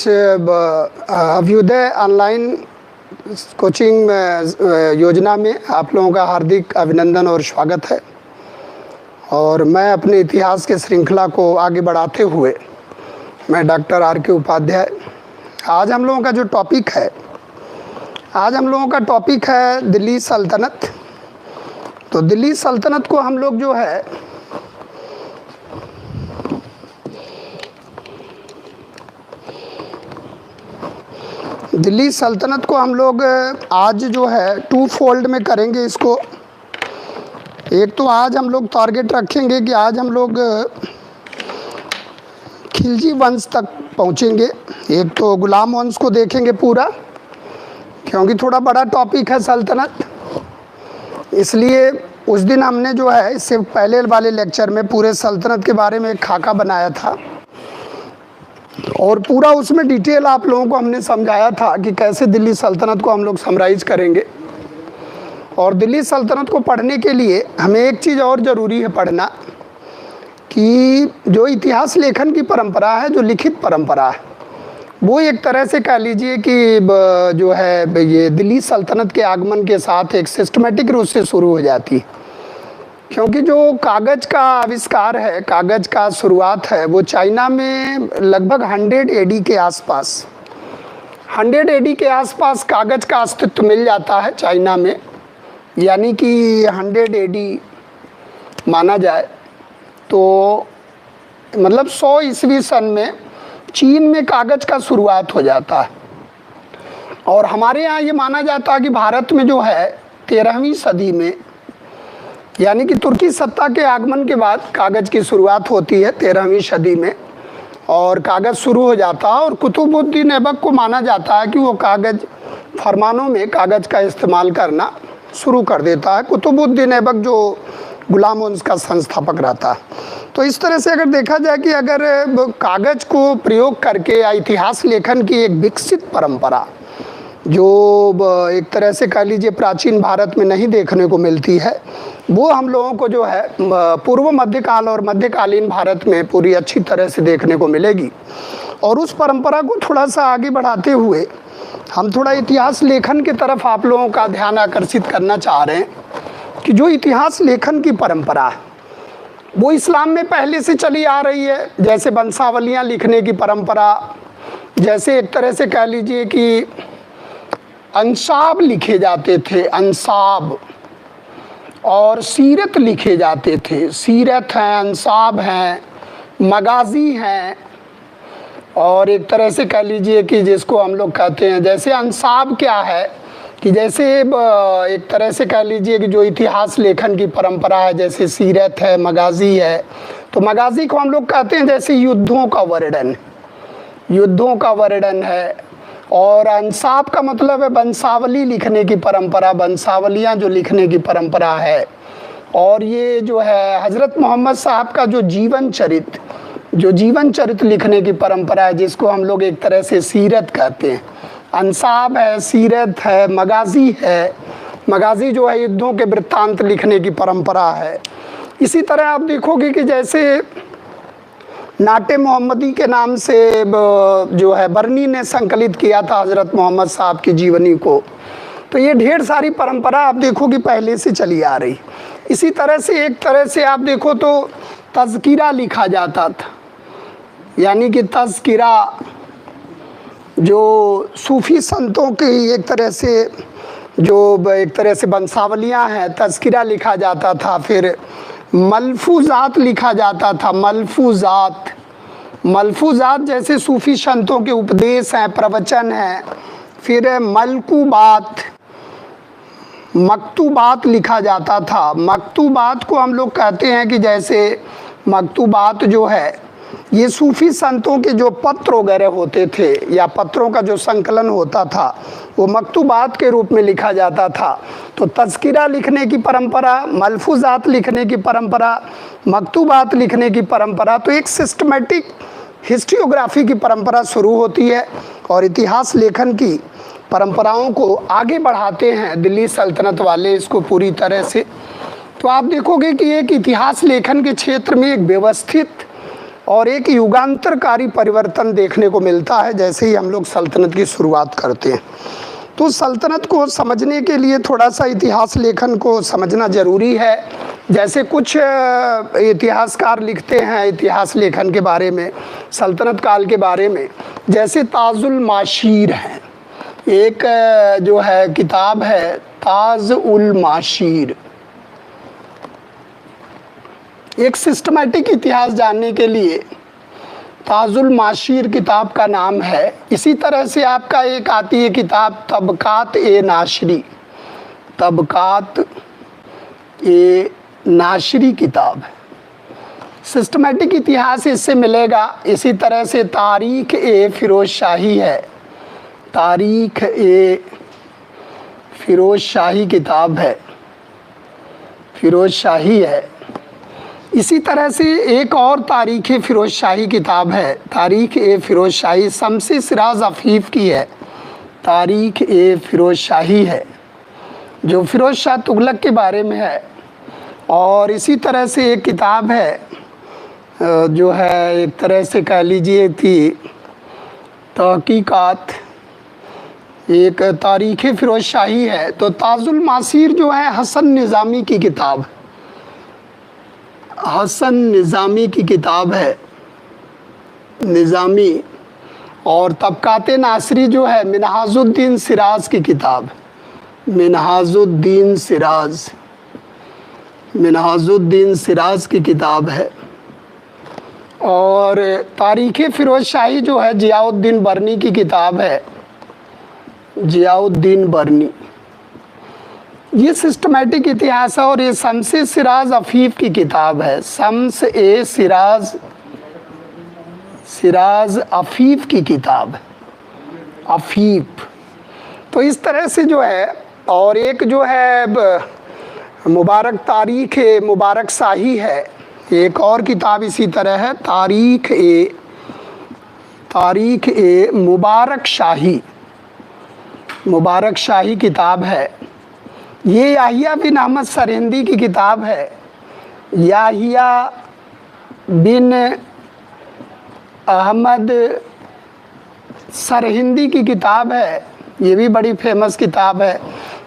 आज Abhyuday online coaching योजना में आप लोगों का हार्दिक अभिनंदन और स्वागत है। और मैं अपने इतिहास के श्रृंखला को आगे बढ़ाते हुए मैं डॉक्टर R.K. उपाध्याय। आज हम लोगों का जो टॉपिक है, दिल्ली सल्तनत। तो दिल्ली सल्तनत को हम लोग जो है आज जो है टू फोल्ड में करेंगे इसको। एक तो आज हम लोग टारगेट रखेंगे कि आज हम लोग खिलजी वंश तक पहुंचेंगे। एक तो गुलाम वंश को देखेंगे पूरा, क्योंकि थोड़ा बड़ा टॉपिक है सल्तनत, इसलिए उस दिन हमने जो है इससे पहले वाले लेक्चर में पूरे सल्तनत के बारे में एक खाका बनाया था और पूरा उसमें डिटेल आप लोगों को हमने समझाया था कि कैसे दिल्ली सल्तनत को हम लोग समराइज करेंगे। और दिल्ली सल्तनत को पढ़ने के लिए हमें एक चीज़ और ज़रूरी है पढ़ना, कि जो इतिहास लेखन की परंपरा है, जो लिखित परंपरा है, वो एक तरह से कह लीजिए कि जो है ये दिल्ली सल्तनत के आगमन के साथ एक सिस्टमेटिक रूप से शुरू हो जाती है। क्योंकि जो कागज़ का आविष्कार है, कागज़ का शुरुआत है, वो चाइना में लगभग 100 AD के आसपास, 100 AD के आसपास कागज़ का अस्तित्व मिल जाता है चाइना में। यानी कि 100 AD माना जाए तो मतलब 100 ईस्वी सन में चीन में कागज़ का शुरुआत हो जाता है। और हमारे यहाँ ये माना जाता है कि भारत में जो है 13वीं सदी में, यानी कि तुर्की सत्ता के आगमन के बाद कागज़ की शुरुआत होती है 13वीं सदी में, और कागज़ शुरू हो जाता है। और कुतुबुद्दीन ऐबक को माना जाता है कि वो कागज़ फरमानों में कागज़ का इस्तेमाल करना शुरू कर देता है। कुतुबुद्दीन ऐबक जो गुलाम वंश का संस्थापक रहता है। तो इस तरह से अगर देखा जाए कि अगर कागज़ को प्रयोग करके या इतिहास लेखन की एक विकसित परंपरा जो एक तरह से कह लीजिए प्राचीन भारत में नहीं देखने को मिलती है, वो हम लोगों को जो है पूर्व मध्यकाल और मध्यकालीन भारत में पूरी अच्छी तरह से देखने को मिलेगी। और उस परंपरा को थोड़ा सा आगे बढ़ाते हुए हम थोड़ा इतिहास लेखन की तरफ आप लोगों का ध्यान आकर्षित करना चाह रहे हैं कि जो इतिहास लेखन की परंपरा है वो इस्लाम में पहले से चली आ रही है। जैसे वंशावलियाँ लिखने की परंपरा, जैसे एक तरह से कह लीजिए कि अंसाब लिखे जाते थे, अंसाब, और सीरत लिखे जाते थे। सीरत हैं, अंसाब हैं, मगाजी हैं, और एक तरह से कह लीजिए कि जिसको हम लोग कहते हैं, जैसे अंसाब क्या है कि जैसे एक तरह से कह लीजिए कि जो इतिहास लेखन की परंपरा है, जैसे सीरत है, मगाजी है, तो मगाजी को हम लोग कहते हैं जैसे युद्धों का वर्णन है। और अंसाब का मतलब है वंशावली लिखने की परंपरा, वंशावलियाँ जो लिखने की परंपरा है। और ये जो है हज़रत मोहम्मद साहब का जो जीवन चरित्र लिखने की परंपरा है, जिसको हम लोग एक तरह से सीरत कहते हैं। अंसाब है, सीरत है, मगाजी है। मगाजी जो है युद्धों के वृत्तांत लिखने की परंपरा है। इसी तरह आप देखोगे कि जैसे नाटे मोहम्मदी के नाम से जो है बर्नी ने संकलित किया था हज़रत मोहम्मद साहब की जीवनी को। तो ये ढेर सारी परंपरा आप देखोगे पहले से चली आ रही। इसी तरह से एक तरह से आप देखो तो तज़किरा लिखा जाता था, यानी कि तज़किरा जो सूफ़ी संतों की एक तरह से वंशावलियाँ हैं, तज़किरा लिखा जाता था। फिर मलफूज़ात लिखा जाता था, मलफूज़ात जैसे सूफ़ी संतों के उपदेश हैं, प्रवचन हैं। फिर मकतूबात लिखा जाता था। मकतूबात को हम लोग कहते हैं कि जैसे मकतूबात जो है ये सूफ़ी संतों के जो पत्र वगैरह होते थे या पत्रों का जो संकलन होता था, वो मकतूबात के रूप में लिखा जाता था। तो तज़किरा लिखने की परंपरा, मलफूज़ात लिखने की परंपरा, मकतूबात लिखने की परंपरा, तो एक सिस्टमेटिक हिस्ट्रियोग्राफी की परंपरा शुरू होती है। और इतिहास लेखन की परंपराओं को आगे बढ़ाते हैं दिल्ली सल्तनत वाले इसको पूरी तरह से। तो आप देखोगे कि एक इतिहास लेखन के क्षेत्र में एक व्यवस्थित और एक युगांतरकारी परिवर्तन देखने को मिलता है जैसे ही हम लोग सल्तनत की शुरुआत करते हैं। तो सल्तनत को समझने के लिए थोड़ा सा इतिहास लेखन को समझना ज़रूरी है। जैसे कुछ इतिहासकार लिखते हैं इतिहास लेखन के बारे में, सल्तनत काल के बारे में, जैसे ताजुल माशीर है, एक जो है किताब है ताज उल माशीर। एक सिस्टमैटिक इतिहास जानने के लिए ताजुल माशीर किताब का नाम है। इसी तरह से आपका एक आती है किताब तबकात ए नाशरी, तबकात ए नाशरी किताब है, सिस्टमैटिक इतिहास इससे मिलेगा। इसी तरह से तारीख ए फिरोज शाही है, तारीख ए फिरोज शाही किताब है, फिरोज शाही है। इसी तरह से एक और तारीख ए फिरोज शाही किताब है, तारीख ए फिरोज शाही शम्स-ए सिराज अफीफ की है, तारीख ए फिरोज शाही है जो फिरोज शाह तुगलक के बारे में है। और इसी तरह से एक किताब है जो है एक तरह से कह लीजिए थी तहकीकात, एक तारीख़ फिरोज शाही है। तो ताजुल मासीर जो है हसन निज़ामी की किताब, हसन निज़ामी की किताब है, निज़ामी। और तबकाते नासरी जो है मिनहाजुद्दीन सिराज की किताब, मिनहाजुद्दीन सिराज, मिनहाजुद्दीन सिराज की किताब है। और तारीख़ फिरोज शाही जो है जियाउद्दीन बर्नी की किताब है, जियाउद्दीन बर्नी। ये सिस्टमैटिक इतिहास है। और ये शम्स-ए सिराज अफीफ की किताब है, शम्स-ए सिराज, सिराज अफीफ की किताब, अफीफ। तो इस तरह से जो है, और एक जो है मुबारक तारीख़ ए मुबारक शाही है, एक और किताब इसी तरह है तारीख़ ए मुबारक शाही, मुबारक शाही किताब है। ये याहिया बिन अहमद सरहिंदी की किताब है, याहिया बिन अहमद सरहिंदी की किताब है, ये भी बड़ी फेमस किताब है।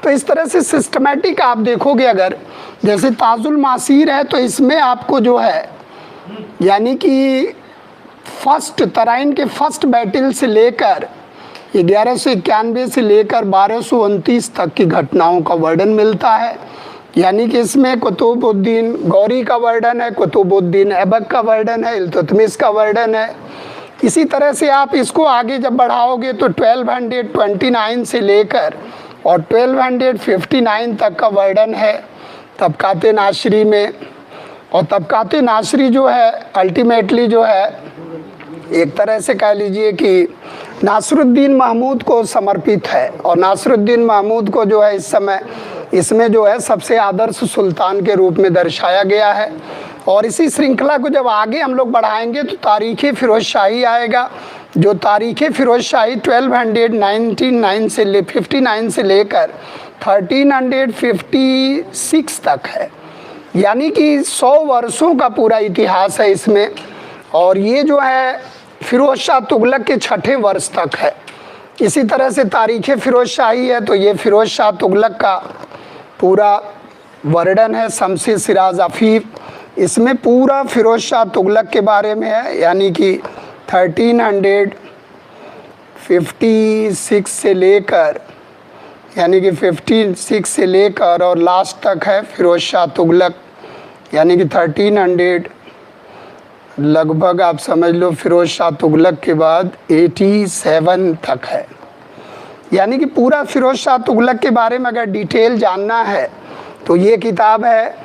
तो इस तरह से सिस्टमैटिक आप देखोगे, अगर जैसे ताजुल मासीर है तो इसमें आपको जो है यानी कि फर्स्ट तराइन के फर्स्ट बैटल से लेकर 1191 से लेकर 1229 तक की घटनाओं का वर्णन मिलता है। यानी कि इसमें कुतुबुद्दीन गौरी का वर्णन है, कुतुबुद्दीन ऐबक का वर्णन है, इल्तुतमिश का वर्णन है। इसी तरह से आप इसको आगे जब बढ़ाओगे तो 1229 से लेकर और 1259 तक का वर्णन है तबकाते नाशरी में। और तबकाते नाशरी जो है अल्टीमेटली जो है एक तरह से कह लीजिए कि नासरुद्दीन महमूद को समर्पित है। और नासरुद्दीन महमूद को जो है इस समय इसमें जो है सबसे आदर्श सुल्तान के रूप में दर्शाया गया है। और इसी श्रृंखला को जब आगे हम लोग बढ़ाएंगे तो तारीख़ फिरोज शाही आएगा, जो तारीख़ फिरोज शाही 1259 से 59 से लेकर 1356 तक है। यानी कि 100 वर्षों का पूरा इतिहास है इसमें। और ये जो है फिरोज शाह तुगलक के 6ठे वर्ष तक है। इसी तरह से तारीख़ फिरोज शाही है तो ये फिरोज शाह तुगलक का पूरा वर्णन है। शम्स-ए सिराज अफीफ इसमें पूरा फिरोज शाह तुगलक के बारे में है, यानी कि 1356 से लेकर यानी कि 56 से लेकर और लास्ट तक है फिरोज शाह तुगलक, यानी कि 1300 लगभग आप समझ लो फिरोज शाह तुगलक के बाद 87 तक है। यानी कि पूरा फिरोज शाह तुगलक के बारे में अगर डिटेल जानना है तो ये किताब है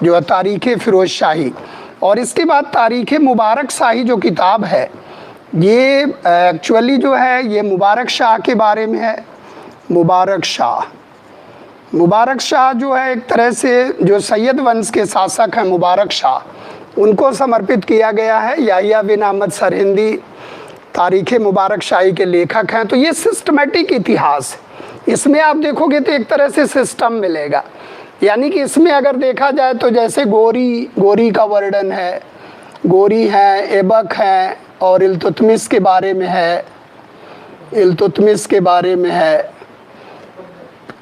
जो तारीख़ फिरोज शाही। और इसके बाद तारीख़ मुबारक शाही जो किताब है ये एक्चुअली जो है ये मुबारक शाह के बारे में है। मुबारक शाह, मुबारक शाह जो है एक तरह से जो सैयद वंश के शासक हैं मुबारक शाह, उनको समर्पित किया गया है। याहिया बिन अहमद सरहिंदी तारीख़ मुबारक शाही के लेखक हैं। तो ये सिस्टमैटिक इतिहास, इसमें आप देखोगे तो एक तरह से सिस्टम मिलेगा। यानी कि इसमें अगर देखा जाए तो जैसे गोरी का वर्णन है, गोरी हैं, ऐबक हैं और इल्तुतमिश के बारे में है, इल्तुतमिश के बारे में है।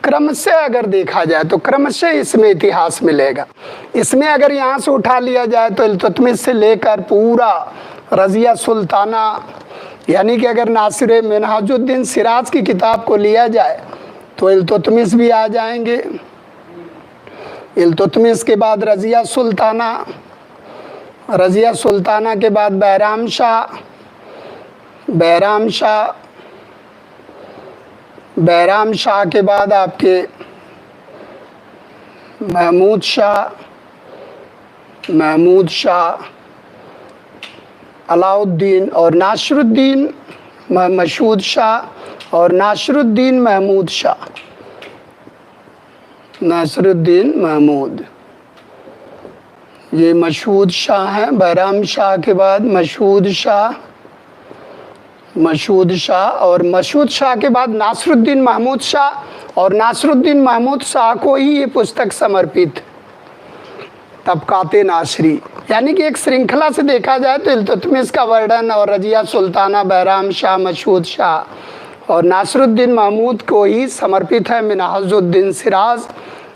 क्रमशः अगर देखा जाए तो क्रमशः इसमें इतिहास मिलेगा। इसमें अगर यहाँ से उठा लिया जाए तो इल्तुतमिश से लेकर पूरा रज़िया सुल्ताना, यानी कि अगर नासिर मिन्हाजुद्दीन सिराज की किताब को लिया जाए तो इल्तुतमिश भी आ जाएंगे। इल्तुतमिश के बाद रज़िया सुल्ताना, रज़िया सुल्ताना के बाद बैराम शाह, बैराम शाह, बैराम शाह के बाद आपके महमूद शाह, महमूद शाह, अलाउद्दीन और नासरुद्दीन, मशहूद शाह और नासरुद्दीन महमूद शाह, नासरुद्दीन महमूद, ये मशहूद शाह हैं। बैराम शाह के बाद मशहूद शाह, मशहूद शाह और मशहूद शाह के बाद नासरुद्दीन महमूद शाह, और नासरुद्दीन महमूद शाह को ही ये पुस्तक समर्पित तबकाते नासरी, यानी कि एक श्रृंखला से देखा जाए तो इल्तुतमिश का वर्णन और रज़िया सुल्ताना, बैराम शाह, मशहूद शाह और नासरुद्दीन महमूद को ही समर्पित है मिन्हाजुद्दीन सिराज।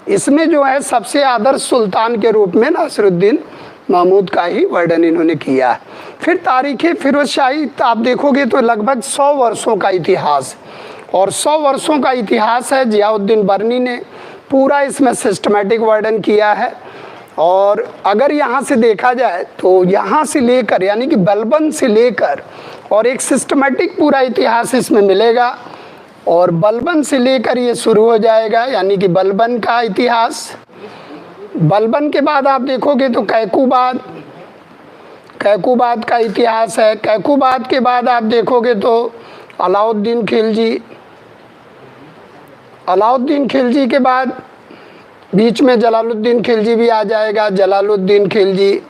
इसमें जो है सबसे आदर्श सुल्तान के रूप में नासरुद्दीन महमूद का ही वर्णन इन्होंने किया है। फिर तारीख़ फिरोज शाही आप देखोगे तो लगभग 100 वर्षों का इतिहास, और 100 वर्षों का इतिहास है। जियाउद्दीन बर्नी ने पूरा इसमें सिस्टमेटिक वर्णन किया है। और अगर यहाँ से देखा जाए तो यहाँ से लेकर यानी कि बलबन से लेकर और एक सिस्टमेटिक पूरा इतिहास इसमें मिलेगा, और बलबन से लेकर ये शुरू हो जाएगा, यानी कि बलबन का इतिहास। बलबन के बाद आप देखोगे तो कैकुबाद, कैकुबाद का इतिहास है। कैकुबाद के बाद आप देखोगे तो अलाउद्दीन खिलजी, अलाउद्दीन खिलजी के बाद बीच में जलालुद्दीन खिलजी भी आ जाएगा। जलालुद्दीन खिलजी,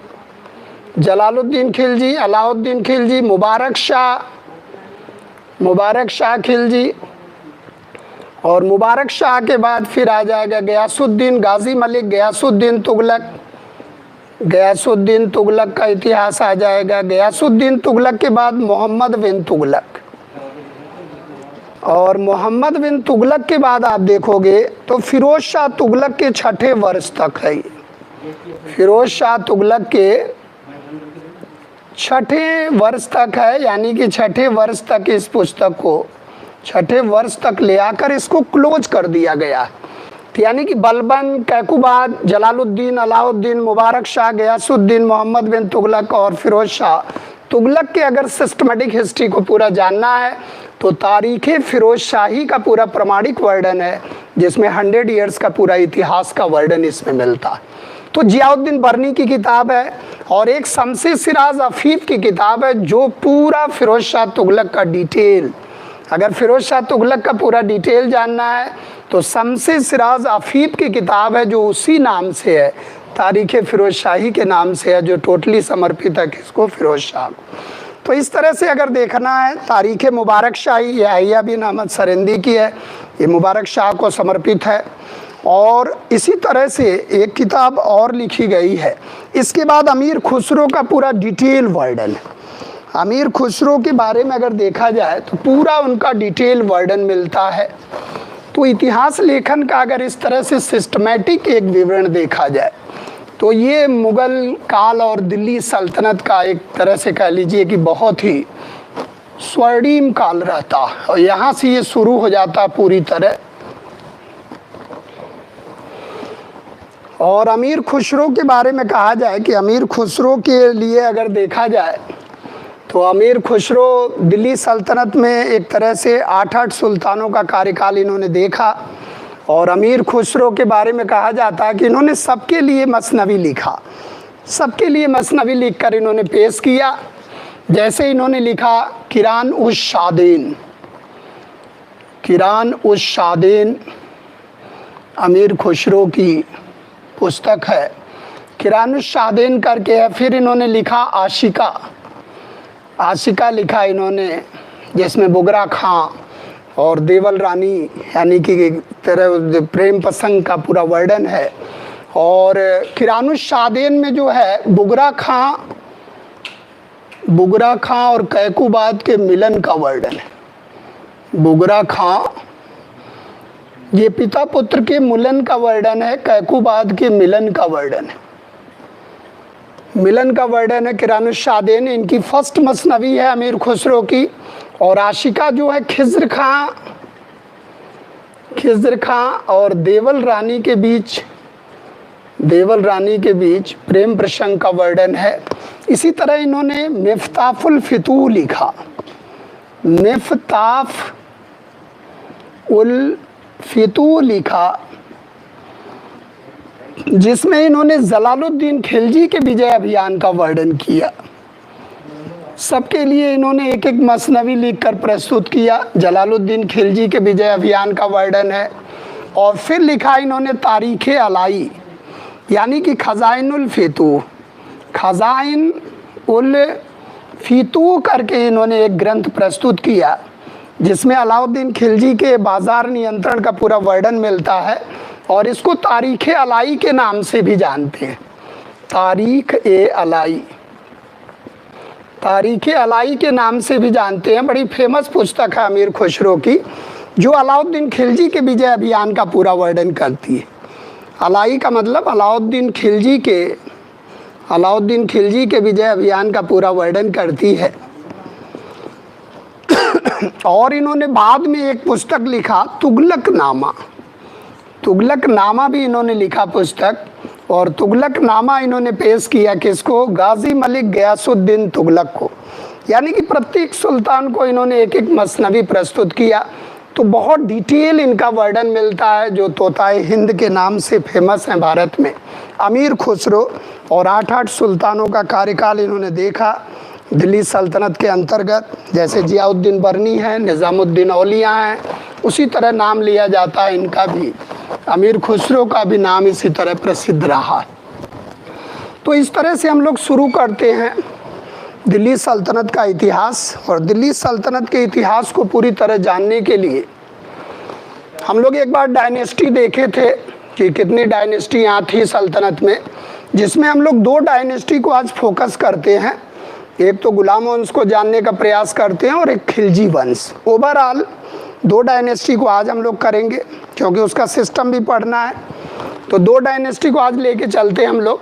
जलालुद्दीन खिलजी, अलाउद्दीन खिलजी, मुबारक शाह, मुबारक शाह खिलजी, और मुबारक शाह के बाद फिर आ जाएगा गयासुद्दीन गाजी मलिक, गयासुद्दीन तुगलक, गयासुद्दीन तुगलक का इतिहास आ जाएगा। गयासुद्दीन तुगलक के बाद मोहम्मद बिन तुगलक, और मोहम्मद बिन तुगलक के बाद आप देखोगे तो फिरोज शाह तुगलक के 6ठे वर्ष तक है। फिरोज शाह तुगलक के 6ठे वर्ष तक है, यानी कि 6ठे वर्ष तक इस पुस्तक को 6ठे वर्ष तक ले आकर इसको क्लोज कर दिया गया। यानी कि बलबन, कैकुबाद, जलालुद्दीन, अलाउद्दीन, मुबारक शाह, गयासुद्दीन, मोहम्मद बिन तुगलक और फिरोज शाह तुगलक के अगर सिस्टमेटिक हिस्ट्री को पूरा जानना है तो तारीख़ फिरोज शाही का पूरा प्रमाणिक वर्णन है, जिसमें 100 ईयर्स का पूरा इतिहास का वर्णन इसमें मिलता है। तो जियाउद्दीन बर्नी की किताब है, और एक शमसे सिराज अफीफ की किताब है जो पूरा फिरोज शाह तुगलक का डिटेल, अगर फिरोज शाह तुगलक का पूरा डिटेल जानना है तो शमसे सिराज अफीफ की किताब है जो उसी नाम से है, तारीख़ फिरोज शाही के नाम से है, जो टोटली समर्पित है किसको, फिरोज शाह को। तो इस तरह से अगर देखना है तारीख़ मुबारक शाही, ये अहिया बिन अहमद सरिंदी की है, ये मुबारक शाह को समर्पित है। और इसी तरह से एक किताब और लिखी गई है। इसके बाद अमीर खुसरो का पूरा डिटेल वर्णन है। अमीर खुसरो के बारे में अगर देखा जाए तो पूरा उनका डिटेल वर्णन मिलता है। तो इतिहास लेखन का अगर इस तरह से सिस्टमेटिक एक विवरण देखा जाए तो ये मुग़ल काल और दिल्ली सल्तनत का एक तरह से कह लीजिए कि बहुत ही स्वर्णिम काल रहता, और यहाँ से ये शुरू हो जाता पूरी तरह। और अमीर खुसरो के बारे में कहा जाए कि अमीर खुसरो के लिए अगर देखा जाए तो अमीर खुसरो दिल्ली सल्तनत में एक तरह से 8 सुल्तानों का कार्यकाल इन्होंने देखा। और अमीर खुसरो के बारे में कहा जाता है कि इन्होंने सबके लिए मसनवी लिखा, सबके लिए मसनवी लिखकर इन्होंने पेश किया। जैसे इन्होंने लिखा किरान उस शादीन, किरान उस शादीन अमीर खुसरो की पुस्तक है, किरान उस शादीन करके है। फिर इन्होंने लिखा आशिका, आशिका लिखा इन्होंने, जिसमें बुगरा खां और देवल रानी यानी कि तरह प्रेम प्रसंग का पूरा वर्णन है। और किरानुश शादेन में जो है बुगरा खां बुगरा खां और कैकुबाद के मिलन का वर्णन है। बुगरा खां ये पिता पुत्र के मिलन का वर्णन है, कैकुबाद के मिलन का वर्णन है। मिलन का वर्णन है किरानुशादेन, इनकी फर्स्ट मसनवी है अमीर खुसरो की। और आशिका जो है खिज्र खां और देवल रानी के बीच प्रेम प्रसंग का वर्णन है। इसी तरह इन्होंने मिफ्ताफुल फितूह लिखा, मिफ्ताफ उल फितूह लिखा, जिसमें इन्होंने जलालुद्दीन खिलजी के विजय अभियान का वर्णन किया। सबके लिए इन्होंने एक एक मसनवी लिखकर प्रस्तुत किया। जलालुद्दीन खिलजी के विजय अभियान का वर्णन है। और फिर लिखा इन्होंने तारीख़ अलाई, यानी कि खजाइन उल फितूह करके इन्होंने एक ग्रंथ प्रस्तुत किया, जिसमें अलाउद्दीन खिलजी के बाज़ार नियंत्रण का पूरा वर्णन मिलता है। और इसको तारीख़ अलाई के नाम से भी जानते हैं। तारीख़ अलाई के नाम से भी जानते हैं। बड़ी फेमस पुस्तक है अमीर खुसरो की, जो अलाउद्दीन खिलजी के विजय अभियान का पूरा वर्णन करती है। अलाई का मतलब अलाउद्दीन खिलजी के विजय अभियान का पूरा वर्णन करती है। और इन्होंने बाद में एक पुस्तक लिखा तुगलकनामा भी इन्होंने लिखा पुस्तक। और तुगलकनामा इन्होंने पेश किया किसको? गाजी मलिक गयासुद्दीन तुगलक को। यानी कि प्रत्येक सुल्तान को इन्होंने एक एक मसनवी प्रस्तुत किया। तो बहुत डिटेल इनका वर्णन मिलता है, जो तोताए हिंद के नाम से फेमस हैं भारत में। अमीर खुसरो और 8 सुल्तानों का कार्यकाल इन्होंने देखा दिल्ली सल्तनत के अंतर्गत। जैसे जियाउद्दीन बरनी है, निज़ामुद्दीन औलिया हैं, उसी तरह नाम लिया जाता है इनका भी। अमीर खुसरो का भी नाम इसी तरह प्रसिद्ध रहा। तो इस तरह से हम लोग शुरू करते हैं दिल्ली सल्तनत का इतिहास। और दिल्ली सल्तनत के इतिहास को पूरी तरह जानने के लिए हम लोग एक बार डायनेस्टी देखे थे कि कितनी डायनेस्टी यहाँ थी सल्तनत में, जिसमें हम लोग 2 डायनेस्टी को आज फोकस करते हैं। एक तो गुलाम वंश को जानने का प्रयास करते हैं और एक खिलजी वंश। ओवरऑल 2 डायनेस्टी को आज हम लोग करेंगे, क्योंकि उसका सिस्टम भी पढ़ना है। तो 2 डायनेस्टी को आज लेके चलते हैं हम लोग।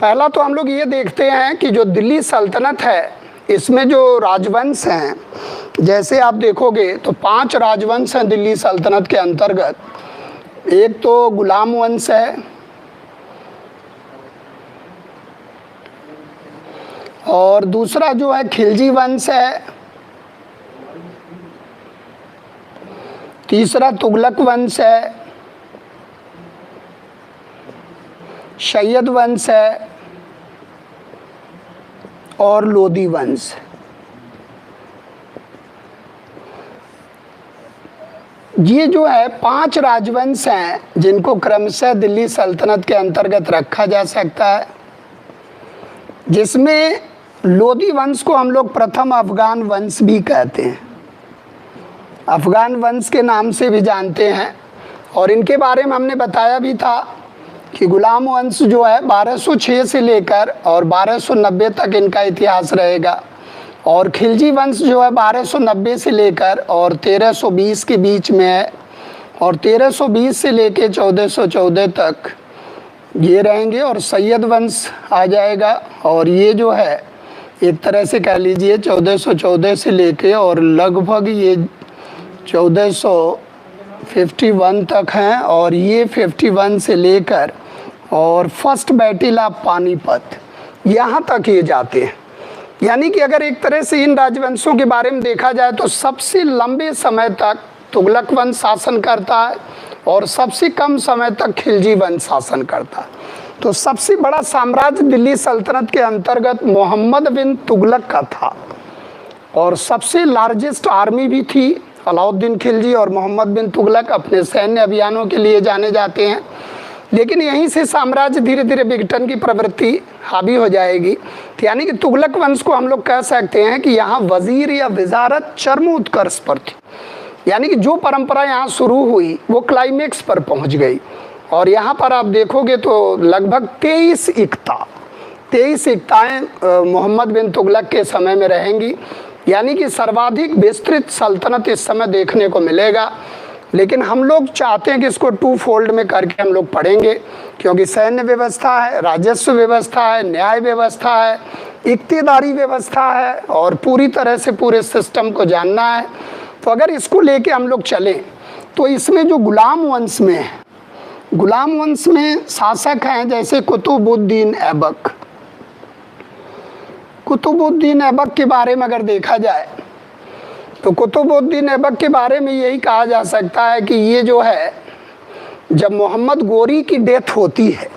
पहला तो हम लोग ये देखते हैं कि जो दिल्ली सल्तनत है, इसमें जो राजवंश हैं, जैसे आप देखोगे तो 5 राजवंश हैं दिल्ली सल्तनत के अंतर्गत। एक तो गुलाम वंश है, और दूसरा जो है खिलजी वंश है, तीसरा तुगलक वंश है, सैयद वंश है और लोदी वंश। ये जो है 5 राजवंश हैं, जिनको क्रमशः दिल्ली सल्तनत के अंतर्गत रखा जा सकता है, जिसमें लोदी वंश को हम लोग प्रथम अफगान वंश भी कहते हैं, अफगान वंश के नाम से भी जानते हैं। और इनके बारे में हमने बताया भी था कि गुलाम वंश जो है 1206 से लेकर और 1290 तक इनका इतिहास रहेगा। और खिलजी वंश जो है 1290 से लेकर और 1320 के बीच में है, और 1320 से लेकर 1414 तक ये रहेंगे। और सैयद वंश आ जाएगा, और ये जो है एक तरह से कह लीजिए 1414 से लेके और लगभग ये 1451 तक हैं। और ये 51 से लेकर और फर्स्ट बैटल ऑफ पानीपत यहाँ तक ये जाते हैं। यानी कि अगर एक तरह से इन राजवंशों के बारे में देखा जाए तो सबसे लंबे समय तक तुगलक वंश शासन करता है और सबसे कम समय तक खिलजी वंश शासन करता है। तो सबसे बड़ा साम्राज्य दिल्ली सल्तनत के अंतर्गत मोहम्मद बिन तुगलक का था, और सबसे लार्जेस्ट आर्मी भी थी। अलाउद्दीन खिलजी और मोहम्मद बिन तुगलक अपने सैन्य अभियानों के लिए जाने जाते हैं। लेकिन यहीं से साम्राज्य धीरे धीरे विघटन की प्रवृत्ति हावी हो जाएगी। तो यानी कि तुगलक वंश को हम लोग कह सकते हैं कि यहाँ वजीर या वजारत चरम उत्कर्ष पर थी। यानी कि जो परंपरा यहाँ शुरू हुई वो क्लाइमेक्स पर पहुँच गई। और यहाँ पर आप देखोगे तो लगभग 23 इक्ता 23 इक्ताएँ मोहम्मद बिन तुगलक के समय में रहेंगी, यानी कि सर्वाधिक विस्तृत सल्तनत इस समय देखने को मिलेगा। लेकिन हम लोग चाहते हैं कि इसको 2 फोल्ड में करके हम लोग पढ़ेंगे, क्योंकि सैन्य व्यवस्था है, राजस्व व्यवस्था है, न्याय व्यवस्था है, इख्तियारी व्यवस्था है और पूरी तरह से पूरे सिस्टम को जानना है। तो अगर इसको लेके हम लोग चलें तो इसमें जो गुलाम वंश में है, गुलाम वंश में शासक हैं जैसे कुतुबुद्दीन ऐबक। कुतुबुद्दीन ऐबक के बारे में अगर देखा जाए तो कुतुबुद्दीन ऐबक के बारे में यही कहा जा सकता है कि ये जो है, जब मोहम्मद गोरी की डेथ होती है,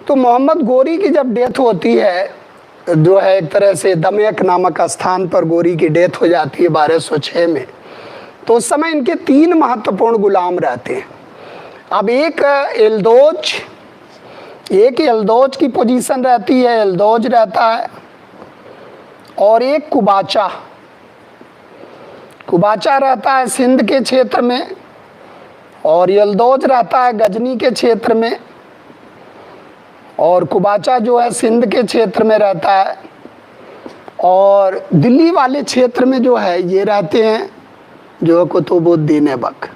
तो मोहम्मद गोरी की जब डेथ होती है, जो है एक तरह से दमयक नामक स्थान पर गोरी की डेथ हो जाती है 1206 में, तो उस समय इनके 3 महत्वपूर्ण गुलाम रहते हैं। अब एक एल्दोज की पोजीशन रहती है, एल्दोज रहता है, और एक कुबाचा रहता है सिंध के क्षेत्र में, और यल्दौज रहता है गजनी के क्षेत्र में, और कुबाचा जो है सिंध के क्षेत्र में रहता है, और दिल्ली वाले क्षेत्र में जो है ये रहते हैं जो कुतुबुद्दीन ऐबक।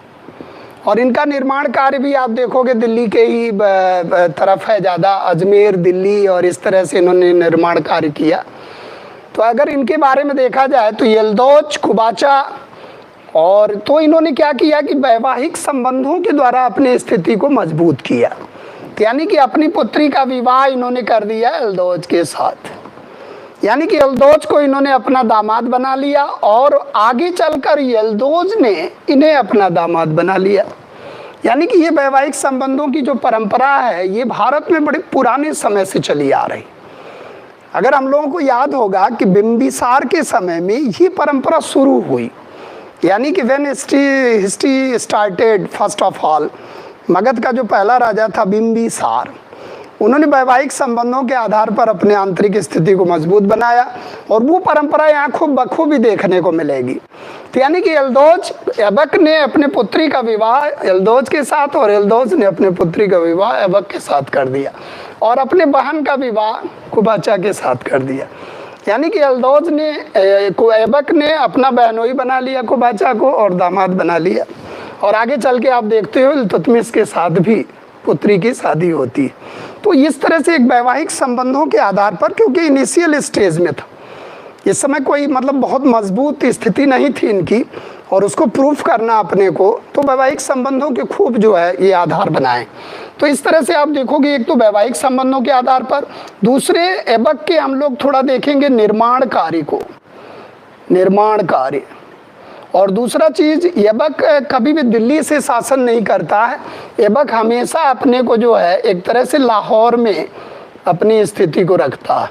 और इनका निर्माण कार्य भी आप देखोगे दिल्ली के ही तरफ है ज़्यादा, अजमेर, दिल्ली और इस तरह से इन्होंने निर्माण कार्य किया। तो अगर इनके बारे में देखा जाए तो यल्दौज, कुबाचा, और तो इन्होंने क्या किया कि वैवाहिक संबंधों के द्वारा अपनी स्थिति को मजबूत किया। तो यानी कि अपनी पुत्री का विवाह इन्होंने कर दिया यल्दौज के साथ, यानी कि यल्दौज को इन्होंने अपना दामाद बना लिया, और आगे चलकर यल्दौज ने इन्हें अपना दामाद बना लिया। यानी कि ये वैवाहिक संबंधों की जो परंपरा है ये भारत में बड़े पुराने समय से चली आ रही। अगर हम लोगों को याद होगा कि बिंबिसार के समय में ये परंपरा शुरू हुई, यानी कि when history started, first of all Magadh का जो पहला राजा था बिंबिसार, उन्होंने वैवाहिक संबंधों के आधार पर अपने आंतरिक स्थिति को मजबूत बनाया, और वो परंपरा यहाँ खूब बखूबी देखने को मिलेगी। तो यानी कि यल्दौज ऐबक ने अपने पुत्री का विवाह यल्दौज के साथ, और यल्दौज ने अपने पुत्री का विवाह ऐबक के साथ कर दिया, और अपने बहन का विवाह कुबाचा के साथ कर दिया। यानी कि यल्दौज ने ऐबक ने अपना बहनोई बना लिया कुबाचा को, और दामाद बना लिया। और आगे चल के आप देखते हो इल्तुतमिश के साथ भी पुत्री की शादी होती है। तो इस तरह से एक वैवाहिक संबंधों के आधार पर, क्योंकि इनिशियल स्टेज में था, इस समय कोई मतलब बहुत मजबूत स्थिति नहीं थी इनकी, और उसको प्रूफ करना अपने को, तो वैवाहिक संबंधों के खूब जो है ये आधार बनाए। तो इस तरह से आप देखोगे, एक तो वैवाहिक संबंधों के आधार पर, दूसरे ऐबक के हम लोग थोड़ा देखेंगे निर्माण कार्य को, निर्माण कार्य। और दूसरा चीज़, ऐबक कभी भी दिल्ली से शासन नहीं करता है, ऐबक हमेशा अपने को जो है एक तरह से लाहौर में अपनी स्थिति को रखता है,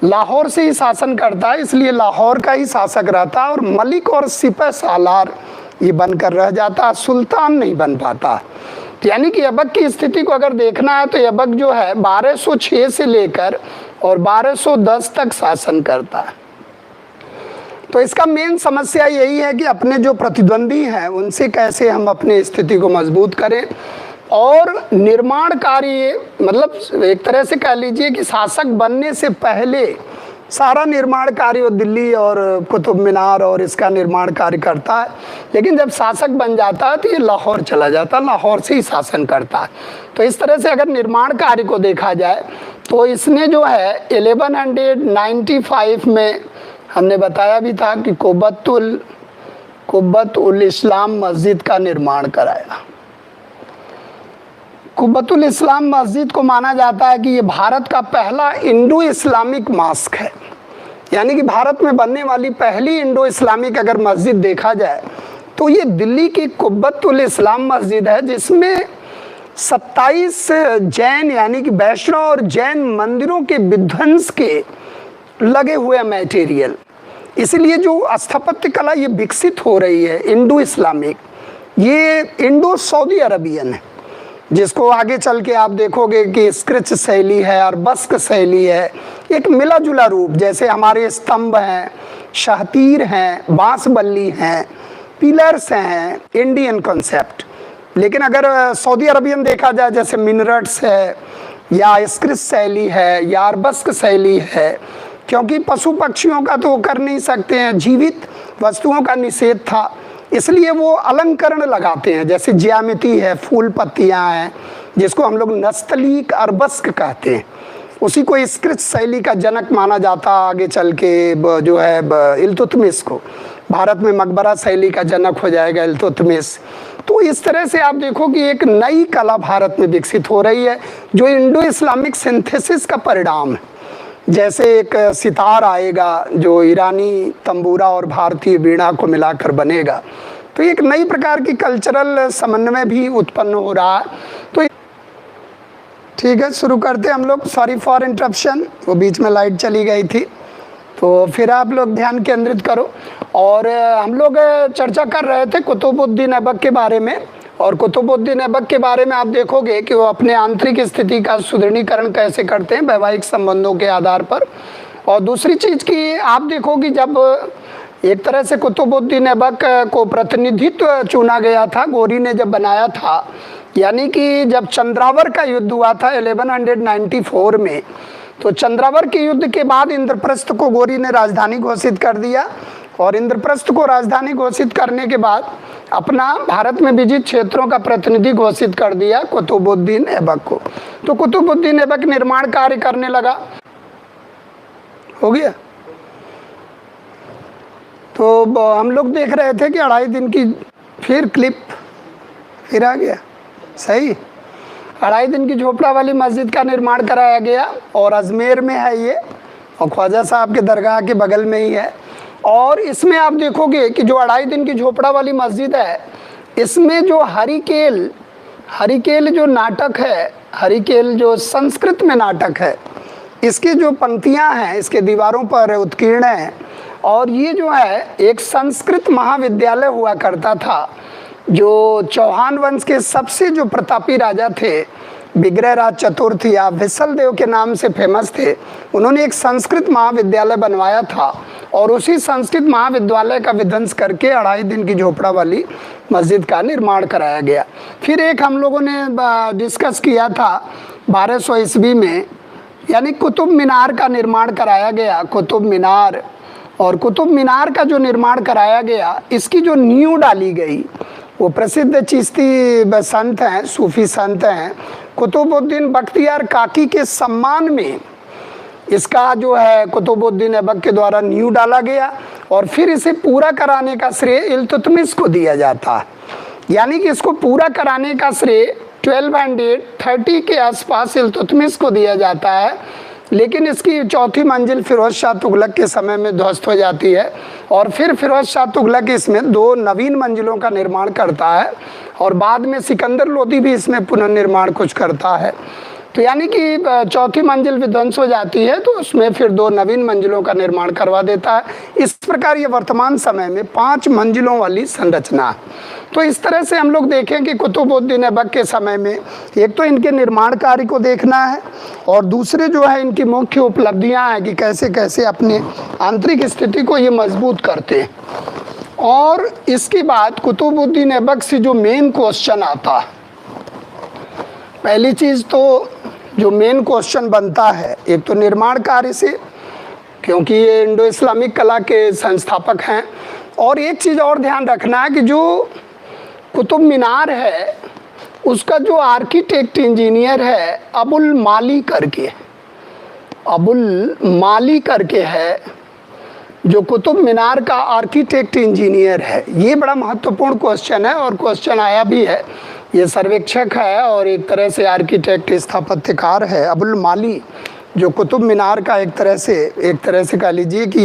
लाहौर से ही शासन करता है, इसलिए लाहौर का ही शासक रहता है, और मलिक और सिपह सालार ये बनकर रह जाता है, सुल्तान नहीं बन पाता। तो यानी कि ऐबक की स्थिति को अगर देखना है तो ऐबक जो है 1206 से लेकर और 1210 तक शासन करता है। तो इसका मेन समस्या यही है कि अपने जो प्रतिद्वंदी हैं उनसे कैसे हम अपनी स्थिति को मजबूत करें, और निर्माण कार्य, मतलब एक तरह से कह लीजिए कि शासक बनने से पहले सारा निर्माण कार्य दिल्ली और कुतुब मीनार और इसका निर्माण कार्य करता है, लेकिन जब शासक बन जाता है तो ये लाहौर चला जाता है, लाहौर से ही शासन करता है। तो इस तरह से अगर निर्माण कार्य को देखा जाए तो इसने जो है 1195 में हमने बताया भी था कि कुब्बतुल इस्लाम मस्जिद का निर्माण कराया। कुब्बतुल इस्लाम मस्जिद को माना जाता है कि ये भारत का पहला इंडो इस्लामिक मॉस्क है, यानी कि भारत में बनने वाली पहली इंडो इस्लामिक अगर मस्जिद देखा जाए तो ये दिल्ली की कुब्बतुल इस्लाम मस्जिद है, जिसमें 27 जैन यानी कि वैष्णव और जैन मंदिरों के विध्वंस के लगे हुए मटेरियल, इसलिए जो स्थापत्य कला ये विकसित हो रही है इंडो इस्लामिक, ये इंडो सऊदी अरबियन है, जिसको आगे चल के आप देखोगे कि स्क्रिच शैली है और बस्क शैली है, एक मिला जुला रूप, जैसे हमारे स्तंभ हैं, शाहतीर हैं, बांस बल्ली हैं, पिलर्स हैं, इंडियन कॉन्सेप्ट। लेकिन अगर सऊदी अरबियन देखा जाए, जैसे मिनरट्स है या स्क्रिस शैली है या अरबस्क शैली है, क्योंकि पशु पक्षियों का तो कर नहीं सकते हैं, जीवित वस्तुओं का निषेध था, इसलिए वो अलंकरण लगाते हैं, जैसे ज्यामिति है, फूल पत्तियां हैं, जिसको हम लोग नस्तलीक अरबस्क कहते हैं, उसी को स्क्रिस शैली का जनक माना जाता आगे चल के जो है इल्तुतमिश को, भारत में मकबरा शैली का जनक हो जाएगा इल्तुतमिश। तो इस तरह से आप देखो कि एक नई कला भारत में विकसित हो रही है जो इंडो इस्लामिक सिंथेसिस का परिणाम है। जैसे एक सितार आएगा जो ईरानी तंबूरा और भारतीय वीणा को मिलाकर बनेगा, तो एक नई प्रकार की कल्चरल समन्वय भी उत्पन्न हो रहा है। तो ठीक है, शुरू करते हम लोग। सॉरी फॉर इंटरप्शन, वो बीच में लाइट चली गई थी, तो फिर आप लोग ध्यान केंद्रित करो। और हम लोग चर्चा कर रहे थे कुतुबुद्दीन ऐबक के बारे में, और कुतुबुद्दीन ऐबक के बारे में आप देखोगे कि वो अपने आंतरिक स्थिति का सुदृढ़ीकरण कैसे करते हैं वैवाहिक संबंधों के आधार पर। और दूसरी चीज़ की आप देखोगे, जब एक तरह से कुतुबुद्दीन ऐबक को प्रतिनिधित्व चुना गया था, गोरी ने जब बनाया था, यानी कि जब चंद्रावर का युद्ध हुआ था 1194 में, तो चंद्रावर के युद्ध के बाद इंद्रप्रस्थ को गोरी ने राजधानी घोषित कर दिया, और इंद्रप्रस्थ को राजधानी घोषित करने के बाद अपना भारत में विजित क्षेत्रों का प्रतिनिधि घोषित कर दिया कुतुबुद्दीन ऐबक को। तो कुतुबुद्दीन ऐबक निर्माण कार्य करने लगा। हो गया। तो हम लोग देख रहे थे कि 2.5 दिन की फिर क्लिप फिर आ गया, सही। 2.5 दिन की झोपड़ा वाली मस्जिद का निर्माण कराया गया, और अजमेर में है ये, और ख्वाजा साहब के दरगाह के बगल में ही है। और इसमें आप देखोगे कि जो 2.5 दिन की झोपड़ा वाली मस्जिद है, इसमें जो हरिकेल जो नाटक है, हरिकेल जो संस्कृत में नाटक है, इसकी जो पंक्तियां हैं इसके दीवारों पर उत्कीर्ण हैं। और ये जो है एक संस्कृत महाविद्यालय हुआ करता था, जो चौहान वंश के सबसे जो प्रतापी राजा थे, विग्रहराज चतुर्थ या विशलदेव के नाम से फेमस थे, उन्होंने एक संस्कृत महाविद्यालय बनवाया था, और उसी संस्कृत महाविद्यालय का विध्वंस करके 2.5 दिन की झोपड़ा वाली मस्जिद का निर्माण कराया गया। फिर एक हम लोगों ने डिस्कस किया था 1200 ईस्वी में, यानी कुतुब मीनार का निर्माण कराया गया, कुतुब मीनार। और कुतुब मीनार का जो निर्माण कराया गया, इसकी जो नींव डाली गई, वो प्रसिद्ध चिश्ती संत हैं, सूफी संत हैं, कुतुबुद्दीन बख्तियार काकी के सम्मान में इसका जो है कुतुबुद्दीन ऐबक के द्वारा नींव डाला गया, और फिर इसे पूरा कराने का श्रेय इल्तुतमिश को दिया जाता है। यानी कि इसको पूरा कराने का श्रेय 1230 के आसपास इल्तुतमिश को दिया जाता है, लेकिन इसकी चौथी मंजिल फिरोज शाह तुगलक के समय में ध्वस्त हो जाती है, और फिर फिरोज शाह तुगलक इसमें 2 नवीन मंजिलों का निर्माण करता है, और बाद में सिकंदर लोदी भी इसमें पुनर्निर्माण कुछ करता है। तो यानी कि चौथी मंजिल विध्वंस हो जाती है, तो उसमें फिर 2 नवीन मंजिलों का निर्माण करवा देता है। इस प्रकार ये वर्तमान समय में 5 मंजिलों वाली संरचना है। तो इस तरह से हम लोग देखें कि कुतुबुद्दीन ऐबक के समय में एक तो इनके निर्माण कार्य को देखना है, और दूसरे जो है इनकी मुख्य उपलब्धियां हैं कि कैसे कैसे अपने आंतरिक स्थिति को ये मजबूत करते हैं। और इसके बाद कुतुबुद्दीन ऐबक से जो मेन क्वेश्चन आता है, पहली चीज़ तो जो मेन क्वेश्चन बनता है, एक तो निर्माण कार्य से, क्योंकि ये इंडो इस्लामिक कला के संस्थापक हैं। और एक चीज़ और ध्यान रखना है कि जो कुतुब मीनार है, उसका जो आर्किटेक्ट इंजीनियर है अबुल माली करके है, जो कुतुब मीनार का आर्किटेक्ट इंजीनियर है। ये बड़ा महत्वपूर्ण क्वेश्चन है, और क्वेश्चन आया भी है। ये सर्वेक्षक है और एक तरह से आर्किटेक्ट स्थापत्यकार है अबुल माली, जो कुतुब मीनार का एक तरह से कह लीजिए कि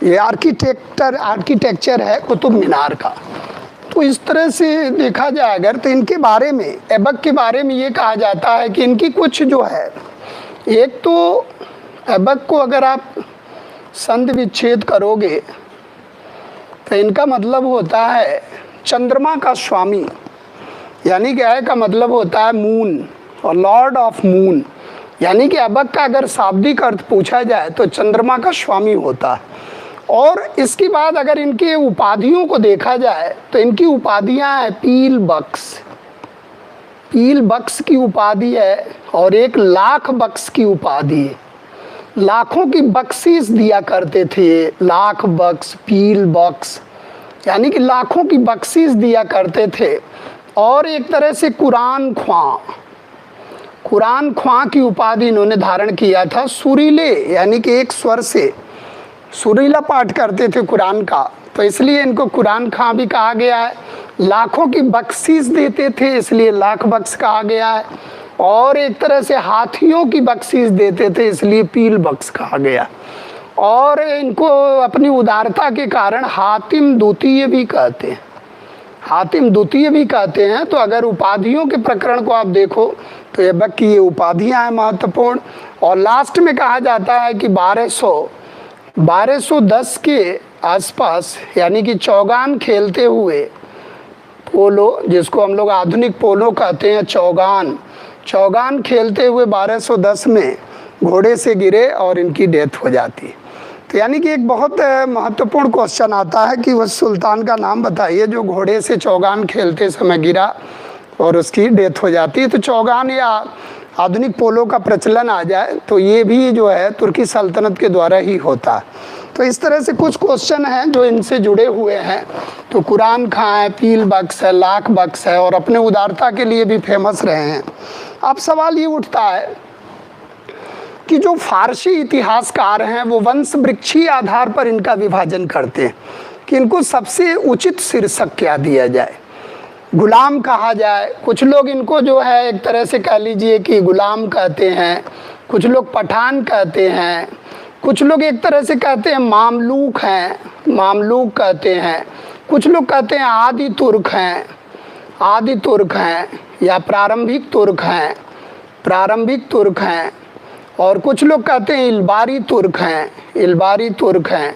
ये आर्किटेक्चर है कुतुब मीनार का। तो इस तरह से देखा जाए अगर, तो इनके बारे में, ऐबक के बारे में ये कहा जाता है कि इनकी कुछ जो है, एक तो ऐबक को अगर आप संधि विच्छेद करोगे तो इनका मतलब होता है चंद्रमा का स्वामी, यानी कि ऐ का मतलब होता है मून और लॉर्ड ऑफ मून। यानी कि ऐबक का अगर शाब्दिक अर्थ पूछा जाए तो चंद्रमा का स्वामी होता है। और इसके बाद अगर इनके उपाधियों को देखा जाए तो इनकी उपाधियां हैं पील बक्स, पील बख्श की उपाधि है और एक लाख बख्श की उपाधि है। लाखों की बख्शीश दिया करते थे, लाख बख्श, पील बख्श, यानी कि लाखों की बख्शीश दिया करते थे। और एक तरह से कुरान ख्वां की उपाधि इन्होंने धारण किया था। सुरीले यानी कि एक स्वर से सुरीला पाठ करते थे कुरान का, तो इसलिए इनको कुरान ख्वां भी कहा गया है। लाखों की बख्शीश देते थे इसलिए लाख बख्श कहा गया है। और एक तरह से हाथियों की बख्शीश देते थे इसलिए पील बख्श कहा गया। और इनको अपनी उदारता के कारण हातिम द्वितीय भी कहते हैं, हातिम द्वितीय भी कहते हैं। तो अगर उपाधियों के प्रकरण को आप देखो तो ऐबक की ये उपाधियाँ हैं महत्वपूर्ण। और लास्ट में कहा जाता है कि 1210 के आसपास, यानी कि चौगान खेलते हुए पोलो, जिसको हम लोग आधुनिक पोलो कहते हैं, चौगान खेलते हुए 1210 में घोड़े से गिरे और इनकी डेथ हो जाती है। तो यानी कि एक बहुत महत्वपूर्ण क्वेश्चन आता है कि उस सुल्तान का नाम बताइए जो घोड़े से चौगान खेलते समय गिरा और उसकी डेथ हो जाती है। तो चौगान या आधुनिक पोलो का प्रचलन आ जाए तो ये भी जो है तुर्की सल्तनत के द्वारा ही होता है। तो इस तरह से कुछ क्वेश्चन हैं जो इनसे जुड़े हुए हैं। तो कुरान ख्वां है, पील बख्श है, लाख बख्श है और अपने उदारता के लिए भी फेमस रहे हैं। अब सवाल ये उठता है कि जो फारसी इतिहासकार हैं वो वंश वृक्षीय आधार पर इनका विभाजन करते हैं कि इनको सबसे उचित शीर्षक क्या दिया जाए। गुलाम कहा जाए, कुछ लोग इनको जो है एक तरह से कह लीजिए कि गुलाम कहते हैं, कुछ लोग पठान कहते हैं, कुछ लोग एक तरह से कहते हैं मामलूक हैं, मामलूक कहते हैं, कुछ लोग कहते हैं आदि तुर्क हैं या प्रारंभिक तुर्क हैं और कुछ लोग कहते हैं इलबारी तुर्क हैं।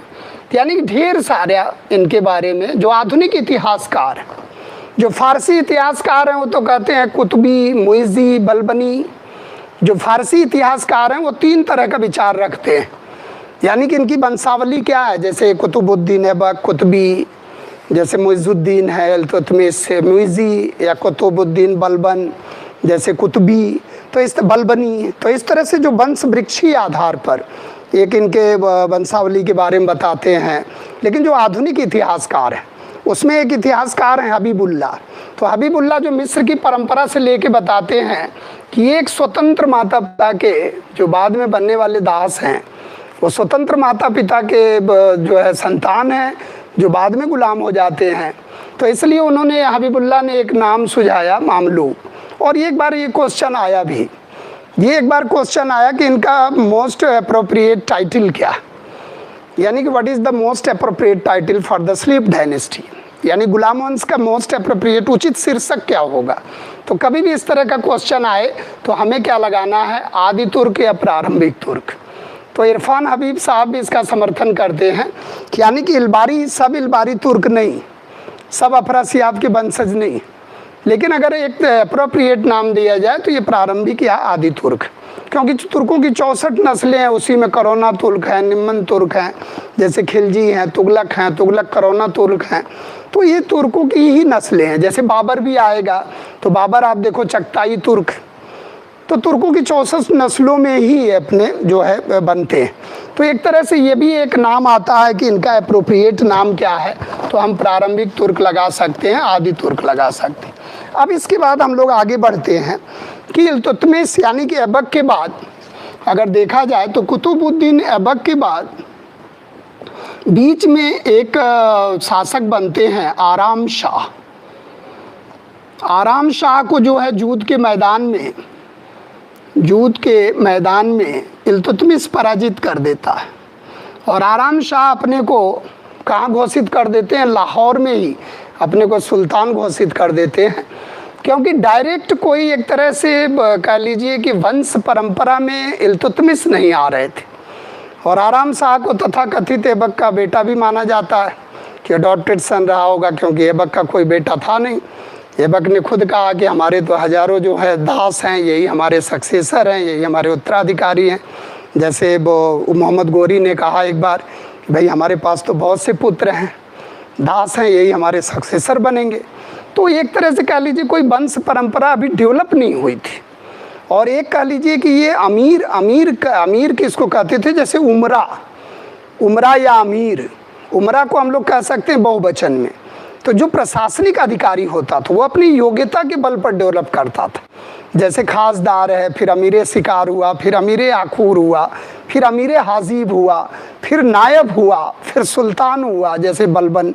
यानी कि ढेर सारे इनके बारे में जो आधुनिक इतिहासकार हैं, जो फारसी इतिहासकार हैं वो तो कहते हैं कुतुबी, मुइज़ी, बलबनी। जो फारसी इतिहासकार हैं वो 3 तरह का विचार रखते हैं, यानी कि इनकी वंशावली क्या है। जैसे कुतुबुद्दीन ऐबक कुतुबी, जैसे मुइज़ुद्दीन है इल्तुतमिश से मुइज़ी, या कुतुबुद्दीन बलबन जैसे कुतुबी, तो इस बलबनी। तो इस तरह से जो वंश वृक्षीय आधार पर एक इनके वंशावली के बारे में बताते हैं। लेकिन जो आधुनिक इतिहासकार हैं उसमें एक इतिहासकार हैं हबीबुल्ला। तो हबीबुल्ला जो मिस्र की परंपरा से लेके बताते हैं कि एक स्वतंत्र माता पिता के जो बाद में बनने वाले दास हैं वो स्वतंत्र माता पिता के जो है संतान हैं जो बाद में गुलाम हो जाते हैं। तो इसलिए उन्होंने हबीबुल्ला ने एक नाम सुझाया मामलूक। और एक बार ये क्वेश्चन आया कि इनका मोस्ट अप्रोप्रिएट टाइटल क्या, यानी कि what is the most appropriate title for the sleep dynasty, यानी गुलाम वंश का मोस्ट अप्रोप्रिएट उचित शीर्षक क्या होगा। तो कभी भी इस तरह का क्वेश्चन आए तो हमें क्या लगाना है, आदि तुर्क या प्रारंभिक तुर्क। तो इरफान हबीब साहब भी इसका समर्थन करते हैं कि यानी कि सब इलबारी तुर्क नहीं, सब अफरासियाब के वंशज नहीं, लेकिन अगर एक अप्रोप्रिएट नाम दिया जाए तो ये प्रारंभिक या आदि तुर्क, क्योंकि तुर्कों की 64 नस्लें हैं, उसी में करोना तुर्क हैं, निम्न तुर्क हैं, जैसे खिलजी हैं, तुगलक करोना तुर्क हैं। तो ये तुर्कों की ही नस्लें हैं। जैसे बाबर भी आएगा तो बाबर आप देखो चगताई तुर्क, तो तुर्कों की 64 नस्लों में ही अपने जो है बनते हैं। तो एक तरह से ये भी एक नाम आता है कि इनका अप्रोप्रिएट नाम क्या है, तो हम प्रारंभिक तुर्क लगा सकते हैं, आदि तुर्क लगा सकते हैं। अब इसके बाद हम लोग आगे बढ़ते हैं कि इल्तुतमिश यानी कि ऐबक के बाद अगर देखा जाए तो कुतुबुद्दीन ऐबक के बाद बीच में एक शासक बनते हैं आराम शाह को जो है जूद के मैदान में इल्तुतमिश पराजित कर देता है। और आराम शाह अपने को कहाँ घोषित कर देते हैं, लाहौर में ही अपने को सुल्तान घोषित कर देते हैं, क्योंकि डायरेक्ट कोई एक तरह से कह लीजिए कि वंश परंपरा में इल्तुतमिश नहीं आ रहे थे। और आराम शाह को तथाकथित ऐबक का बेटा भी माना जाता है कि अडॉप्टेड सन रहा होगा, क्योंकि ऐबक का कोई बेटा था नहीं। ऐबक ने खुद कहा कि हमारे तो हज़ारों जो है दास हैं, यही हमारे सक्सेसर हैं, यही हमारे उत्तराधिकारी हैं। जैसे वो मोहम्मद गोरी ने कहा एक बार कि भाई हमारे पास तो बहुत से पुत्र हैं, दास हैं, यही हमारे सक्सेसर बनेंगे। तो एक तरह से कह लीजिए कोई वंश परंपरा अभी डेवलप नहीं हुई थी। और एक कह लीजिए कि ये अमीर किसको कहते थे, जैसे उमरा या अमीर, उमरा को हम लोग कह सकते हैं बहुवचन में। तो जो प्रशासनिक अधिकारी होता था वो अपनी योग्यता के बल पर डेवलप करता था, जैसे खासदार है, फिर अमीर शिकार हुआ, फिर अमीर आखूर हुआ, फिर अमीर हाजीब हुआ, फिर नायब हुआ, फिर सुल्तान हुआ जैसे बलबन।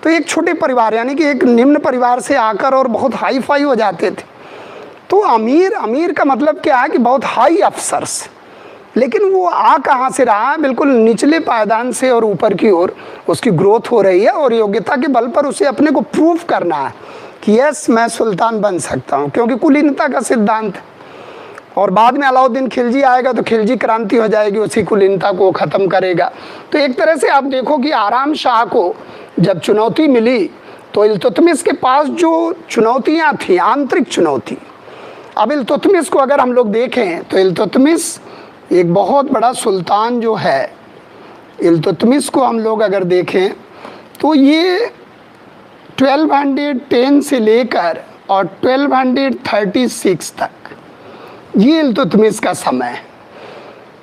तो एक छोटे परिवार यानी कि एक निम्न परिवार से आकर और बहुत हाई फाई हो जाते थे। तो अमीर का मतलब क्या है कि बहुत हाई अफसर्स, लेकिन वो आ कहाँ से रहा है, बिल्कुल निचले पायदान से और ऊपर की ओर उसकी ग्रोथ हो रही है और योग्यता के बल पर उसे अपने को प्रूव करना है कि यस मैं सुल्तान बन सकता हूँ, क्योंकि कुलीनता का सिद्धांत है। और बाद में अलाउद्दीन खिलजी आएगा तो खिलजी क्रांति हो जाएगी, उसी कुलीनता को ख़त्म करेगा। तो एक तरह से आप देखो कि आराम शाह को जब चुनौती मिली तो इल्तुतमिश के पास जो चुनौतियाँ थी, आंतरिक चुनौती, अब इल्तुतमिश को अगर हम लोग देखें तो इल्तुतमिश एक बहुत बड़ा सुल्तान जो है, इल्तुतमिश को हम लोग अगर देखें तो ये 1210 से लेकर और 1236 तक ये इल्तुतमिश का समय है।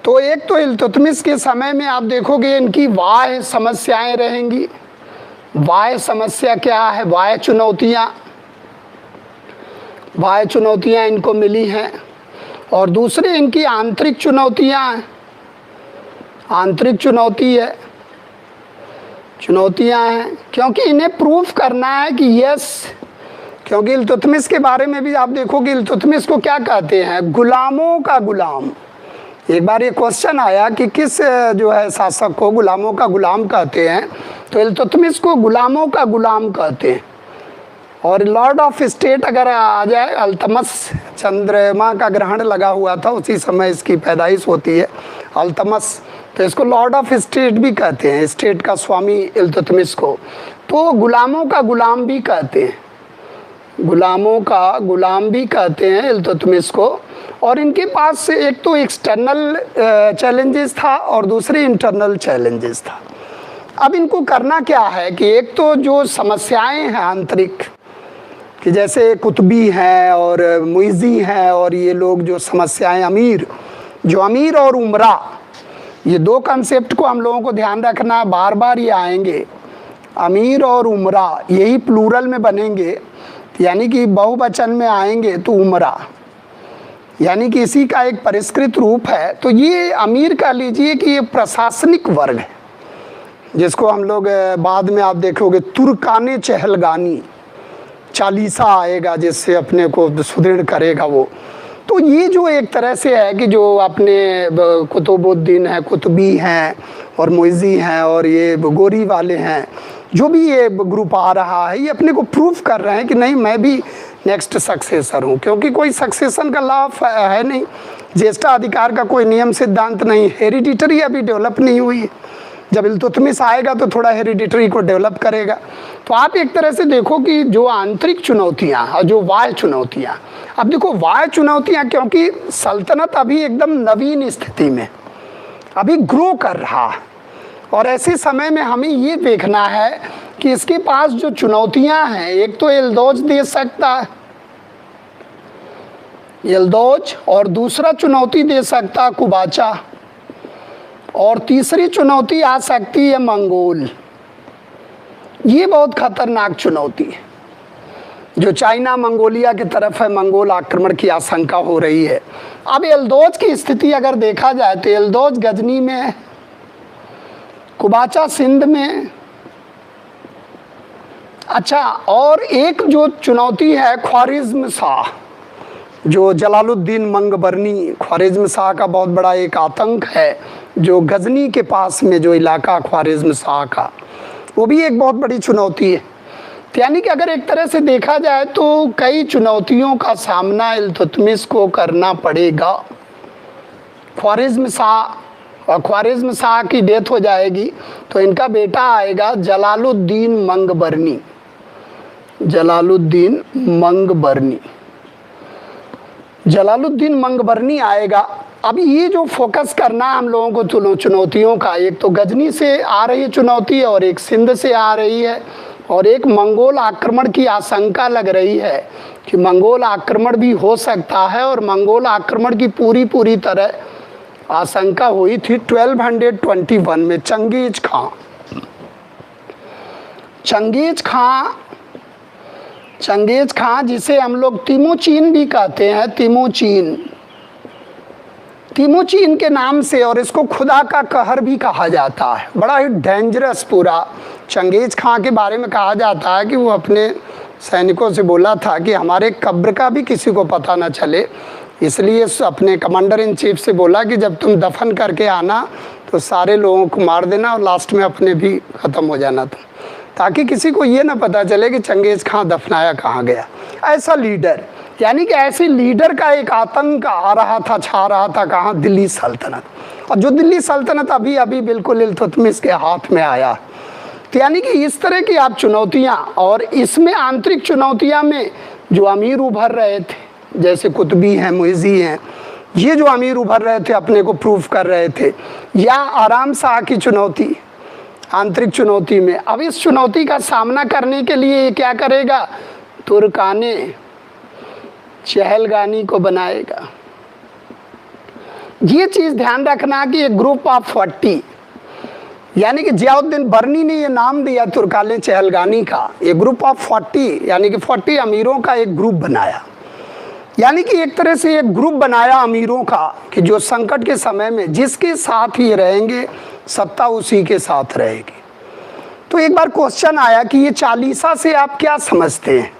तो एक तो इल्तुतमिश के समय में आप देखोगे इनकी वाह्य समस्याएं रहेंगी। वाह्य समस्या क्या है, वाह्य चुनौतियाँ इनको मिली हैं। और दूसरे इनकी आंतरिक चुनौतियाँ हैं क्योंकि इन्हें प्रूफ करना है कि यस, क्योंकि इल्तुतमिश के बारे में भी आप देखोगे इल्तुतमिश को क्या कहते हैं, गुलामों का गुलाम। एक बार ये क्वेश्चन आया कि किस जो है शासक को गुलामों का गुलाम कहते हैं, तो इल्तुतमिश को गुलामों का गुलाम कहते हैं। और लॉर्ड ऑफ स्टेट अगर आ जाए, अल्तमस चंद्रमा का ग्रहण लगा हुआ था उसी समय इसकी पैदाइश होती है अल्तमस, तो इसको लॉर्ड ऑफ स्टेट भी कहते हैं, स्टेट का स्वामी इल्तुतमिश को। तो गुलामों का गुलाम भी कहते हैं, गुलामों का गुलाम भी कहते हैं इल्तुतमिश को। और इनके पास एक तो एक्सटर्नल चैलेंजेस था और दूसरे इंटरनल चैलेंजेस था। अब इनको करना क्या है कि एक तो जो समस्याएं हैं आंतरिक, कि जैसे कुतुबी हैं और मुइज़ी हैं, और ये लोग जो समस्याएं अमीर और उमरा, ये दो कंसेप्ट को हम लोगों को ध्यान रखना, बार बार ये आएंगे। अमीर और उमरा यही प्लूरल में बनेंगे, यानी कि बहुवचन में आएंगे तो उमरा, यानी कि इसी का एक परिष्कृत रूप है। तो ये अमीर कह लीजिए कि ये प्रशासनिक वर्ग है, जिसको हम लोग बाद में आप देखोगे तुर्काने चहलगानी चालीसा आएगा जिससे अपने को सुदृढ़ करेगा वो। तो ये जो एक तरह से है कि जो अपने कुतुबुद्दीन है, कुतुबी हैं और मुइज़ी हैं और ये गोरी वाले हैं, जो भी ये ग्रुप आ रहा है, ये अपने को प्रूफ कर रहे हैं कि नहीं मैं भी नेक्स्ट सक्सेसर हूँ, क्योंकि कोई सक्सेशन का लॉ है नहीं, ज्येष्ठा अधिकार का कोई नियम सिद्धांत नहीं, हेरिडिटरी अभी डेवलप नहीं हुई है। जब इल्तुतमिश आएगा तो थोड़ा हेरिडिटरी को डेवलप करेगा। तो आप एक तरह से देखो कि जो आंतरिक चुनौतियाँ और जो बाह्य चुनौतियाँ, अब देखो बाह्य चुनौतियाँ, क्योंकि सल्तनत अभी एकदम नवीन स्थिति में अभी ग्रो कर रहा है, और ऐसे समय में हमें ये देखना है कि इसके पास जो चुनौतियाँ हैं, एक तो यल्दौज दे सकता है, यल्दौज, और दूसरा चुनौती दे सकता कुबाचा, और तीसरी चुनौती आ सकती है मंगोल। ये बहुत खतरनाक चुनौती है जो चाइना मंगोलिया की तरफ है, मंगोल आक्रमण की आशंका हो रही है। अब यल्दौज की स्थिति अगर देखा जाए तो यल्दौज गजनी में है, कुबाचा सिंध में। अच्छा, और एक जो चुनौती है ख्वारिज़्म शाह, जो जलालुद्दीन मंगबरनी, ख्वारिज़्म शाह का बहुत बड़ा एक आतंक है जो गजनी के पास में जो इलाका ख्वारिज़्म शाह का, वो भी एक बहुत बड़ी चुनौती है। यानी कि अगर एक तरह से देखा जाए तो कई चुनौतियों का सामना इल्तुतमिश को करना पड़ेगा। ख्वारिज़्म शाह, और ख्वारिज़्म शाह की डेथ हो जाएगी तो इनका बेटा आएगा जलालुद्दीन मंगबरनी, जलालुद्दीन मंगबरनी आएगा। अब ये जो फोकस करना हम लोगों को चुनौतियों का, एक तो गजनी से आ रही चुनौती और एक सिंध से आ रही है, और एक मंगोल आक्रमण की आशंका लग रही है कि मंगोल आक्रमण भी हो सकता है, और मंगोल आक्रमण की पूरी तरह आशंका हुई थी 1221 में। चंगेज खां जिसे हम लोग तिमुचिन भी कहते हैं, तिमुचिन के नाम से, और इसको खुदा का कहर भी कहा जाता है। बड़ा ही डेंजरस पूरा चंगेज खां के बारे में कहा जाता है कि वो अपने सैनिकों से बोला था कि हमारे कब्र का भी किसी को पता ना चले, इसलिए अपने कमांडर इन चीफ से बोला कि जब तुम दफन करके आना तो सारे लोगों को मार देना और लास्ट में अपने भी ख़त्म हो जाना तुम, ताकि किसी को ये ना पता चले कि चंगेज खां दफनाया कहाँ गया। ऐसा लीडर, यानी कि ऐसे लीडर का एक आतंक आ रहा था, छा रहा था कहाँ, दिल्ली सल्तनत। और जो दिल्ली सल्तनत अभी अभी बिल्कुल इल्तुतमिश के हाथ में आया। तो यानी कि इस तरह की आप चुनौतियाँ, और इसमें आंतरिक चुनौतियाँ में जो अमीर उभर रहे थे, जैसे कुतुबी हैं, मुइज़ी हैं, ये जो अमीर उभर रहे थे अपने को प्रूफ कर रहे थे, या आराम शाह की चुनौती आंतरिक चुनौती में। अब इस चुनौती का सामना करने के लिए ये क्या करेगा, तुर्काने चहलगानी को बनाएगा। ये चीज़ ध्यान रखना कि एक ग्रुप ऑफ 40, यानी कि जियाउद्दीन बर्नी ने ये नाम दिया तुर्काने चहलगानी का, एक ग्रुप ऑफ 40 यानी कि 40 अमीरों का एक ग्रुप बनाया। यानी कि एक तरह से एक ग्रुप बनाया अमीरों का कि जो संकट के समय में जिसके साथ ही रहेंगे, सत्ता उसी के साथ रहेगी। तो एक बार क्वेश्चन आया कि ये चालीसा से आप क्या समझते हैं,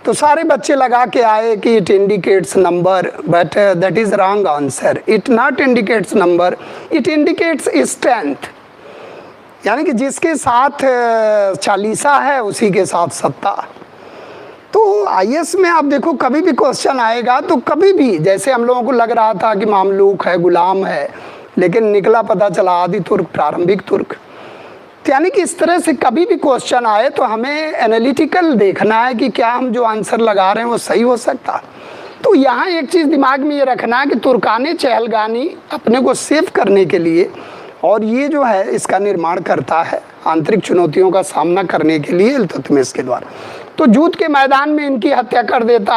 तो सारे बच्चे लगा के आए कि it indicates number, but that is wrong answer. It not indicates number, it indicates strength, यानी कि जिसके साथ चालीसा है उसी के साथ सत्ता। तो आईएएस में आप देखो कभी भी क्वेश्चन आएगा तो कभी भी, जैसे हम लोगों को लग रहा था कि मामलूक है, गुलाम है, लेकिन निकला पता चला आदि तुर्क, प्रारंभिक तुर्क। तो यानी कि इस तरह से कभी भी क्वेश्चन आए तो हमें एनालिटिकल देखना है कि क्या हम जो आंसर लगा रहे हैं वो सही हो सकता। तो यहाँ एक चीज़ दिमाग में ये रखना है कि तुर्काने चहलगानी अपने को सेव करने के लिए, और ये जो है इसका निर्माण करता है आंतरिक चुनौतियों का सामना करने के लिए इल्तुतमिश के द्वारा। तो जूत के मैदान में इनकी हत्या कर देता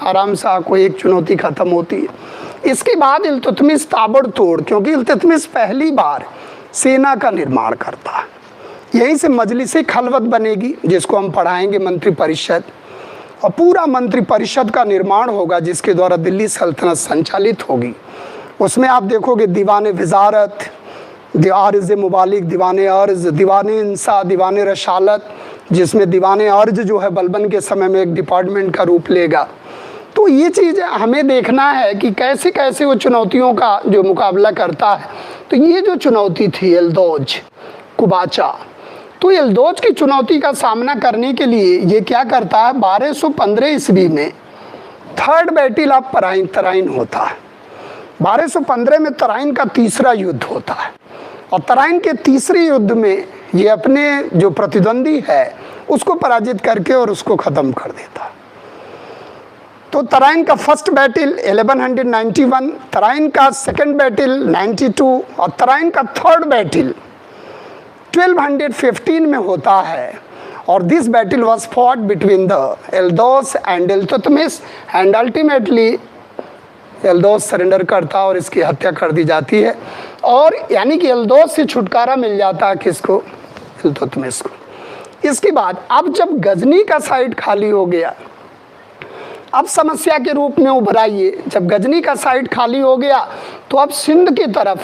आराम शाह को, एक चुनौती खत्म होती है। इसके बाद इल्तुतमिश ताबड़तोड़, क्योंकि इल्तुतमिश पहली बार सेना का निर्माण करता है, यहीं से मजलिस खलवत बनेगी जिसको हम पढ़ाएंगे मंत्रिपरिषद, और पूरा मंत्रिपरिषद का निर्माण होगा जिसके द्वारा दिल्ली सल्तनत संचालित होगी। उसमें आप देखोगे दीवान वजारत, आर्ज मुबालिक, दीवान अर्ज, दीवान इंसा, दीवान रशालत, जिसमें दीवान अर्ज जो है बलबन के समय में एक डिपार्टमेंट का रूप लेगा। तो ये चीज़ हमें देखना है कि कैसे कैसे वो चुनौतियों का जो मुकाबला करता है। तो ये जो चुनौती थी एल्दौज कुबाचा, तो एल्दौज की चुनौती का सामना करने के लिए ये क्या करता है, 1215 ईस्वी में थर्ड बैटल ऑफ तराइन होता है। 1215 में तराइन का तीसरा युद्ध होता है, और तराइन के तीसरे युद्ध में ये अपने जो प्रतिद्वंदी है उसको पराजित करके और उसको ख़त्म कर देता। तो तराइन का फर्स्ट बैटल 1191, तराइन का सेकंड बैटल 92, और तराइन का थर्ड बैटल 1215 में होता है। और this battle was fought between the Yalduz and Iltutmish, and ultimately Yalduz surrender करता और इसकी हत्या कर दी जाती है। और यानी कि एल्दौस से छुटकारा मिल जाता है किसको, इल्तुतमिश को। इसके बाद अब जब गजनी का साइड खाली हो गया, अब समस्या के रूप में उभरा ये, जब गजनी का साइड खाली हो गया तो अब सिंध की तरफ,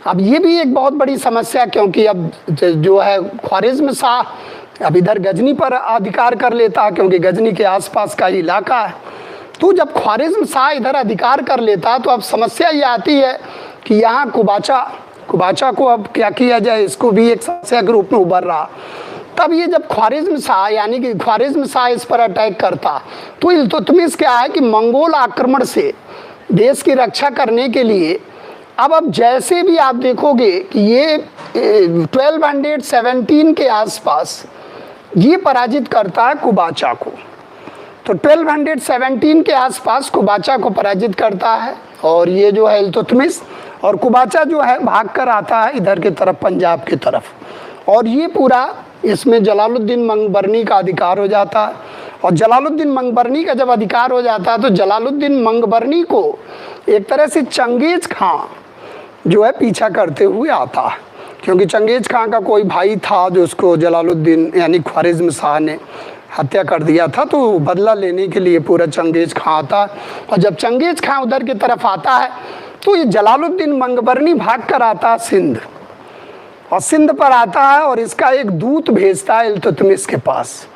अब ये भी एक बहुत बड़ी समस्या, क्योंकि अब जो है ख्वारिज़्म शाह अब इधर गजनी पर अधिकार कर लेता है, क्योंकि गजनी के आसपास का इलाका है। तो जब ख्वारिज़्म शाह इधर अधिकार कर लेता तो अब समस्या ये आती है कि यहाँ कुबाचा को अब क्या किया जाए, इसको भी एक समस्या के रूप में उभर रहा। तब ये जब ख्वारिज़्म शाह यानी कि ख्वारिज़्म शाह इस पर अटैक करता, तो इल्तुतमिश क्या है कि मंगोल आक्रमण से देश की रक्षा करने के लिए अब जैसे भी आप देखोगे कि ये 1217 के आसपास ये पराजित करता है कुबाचा को। तो 1217 के आसपास कुबाचा को पराजित करता है, और ये जो है इल्तुतमिश, और कुबाचा जो है भाग कर आता है इधर की तरफ, पंजाब की तरफ, और ये पूरा इसमें जलालुद्दीन मंगबरनी का अधिकार हो जाता है। और जलालुद्दीन मंगबरनी का जब अधिकार हो जाता है तो जलालुद्दीन मंगबरनी को एक तरह से चंगेज खां जो है पीछा करते हुए आता है, क्योंकि चंगेज खां का कोई भाई था जो उसको जलालुद्दीन यानी ख्वारिज़्म शाह ने हत्या कर दिया था, तो बदला लेने के लिए पूरा चंगेज खां आता है। और जब चंगेज खां उधर की तरफ आता है तो ये जलालुद्दीन मंगबरनी भाग कर आता है सिंध, और सिंध पर आता है और इसका एक दूत भेजता है इल्तुतमिश के पास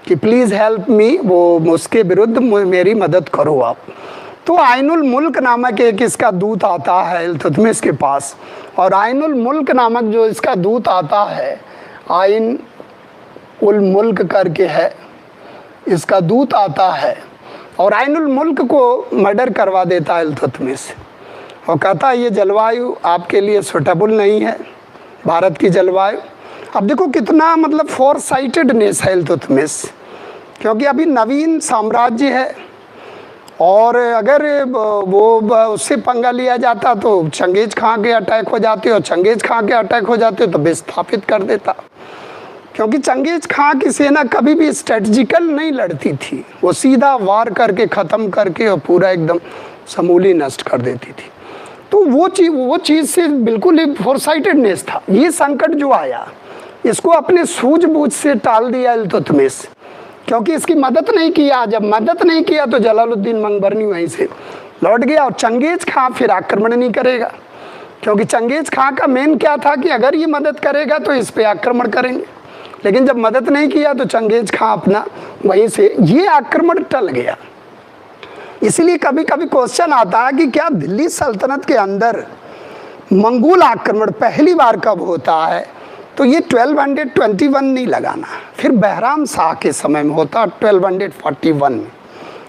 कि प्लीज़ हेल्प मी, वो उसके विरुद्ध मेरी मदद करो आप। तो आइनुल मुल्क नामक एक इसका दूत आता है इल्तुतमिश के पास, और आइनुल मुल्क नामक जो इसका दूत आता है, आइन उल मुल्क करके है इसका दूत आता है, और आइनुल मुल्क को मर्डर करवा देता है इल्तुतमिश, और कहता है ये जलवायु आपके लिए सूटेबल नहीं है, भारत की जलवायु। अब देखो कितना मतलब फोर साइटेडनेस है इल्तुतमिश, क्योंकि अभी नवीन साम्राज्य है, और अगर वो उससे पंगा लिया जाता तो चंगेज खां के अटैक हो जाते, और चंगेज खां के अटैक हो जाते तो विस्थापित कर देता, क्योंकि चंगेज खां की सेना कभी भी स्ट्रेटजिकल नहीं लड़ती थी, वो सीधा वार करके ख़त्म करके और पूरा एकदम समूली नष्ट कर देती थी। तो वो चीज़ से बिल्कुल ही फोरसाइटेडनेस था। ये संकट जो आया इसको अपने सूझबूझ से टाल दिया इल्तुतमिश, क्योंकि इसकी मदद नहीं किया। जब मदद नहीं किया तो जलालुद्दीन मंगबरनी वहीं से लौट गया, और चंगेज खां फिर आक्रमण नहीं करेगा, क्योंकि चंगेज खां का मेन क्या था कि अगर ये मदद करेगा तो इस पे आक्रमण करेंगे, लेकिन जब मदद नहीं किया तो चंगेज खां अपना वहीं से ये आक्रमण टल गया। इसलिए कभी कभी क्वेश्चन आता है कि क्या दिल्ली सल्तनत के अंदर मंगोल आक्रमण पहली बार कब होता है, तो ये 1221 नहीं लगाना, फिर बहराम शाह के समय में होता 1241 में,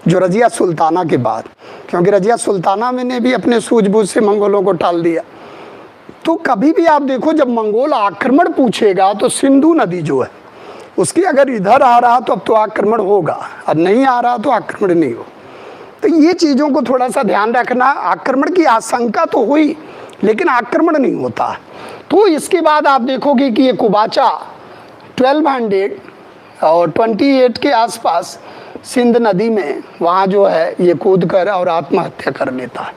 जो रजिया सुल्ताना के बाद, क्योंकि रजिया सुल्ताना में ने भी अपने सूझबूझ से मंगोलों को टाल दिया। तो कभी भी आप देखो जब मंगोल आक्रमण पूछेगा तो सिंधु नदी जो है उसकी अगर इधर आ रहा तो अब तो आक्रमण होगा, और नहीं आ रहा तो आक्रमण नहीं हो। तो ये चीज़ों को थोड़ा सा ध्यान रखना। आक्रमण की आशंका तो हुई लेकिन आक्रमण नहीं होता। तो इसके बाद आप देखोगे कि ये कुबाचा 1228 के आसपास सिंध नदी में वहाँ जो है ये कूद कर और आत्महत्या कर लेता है,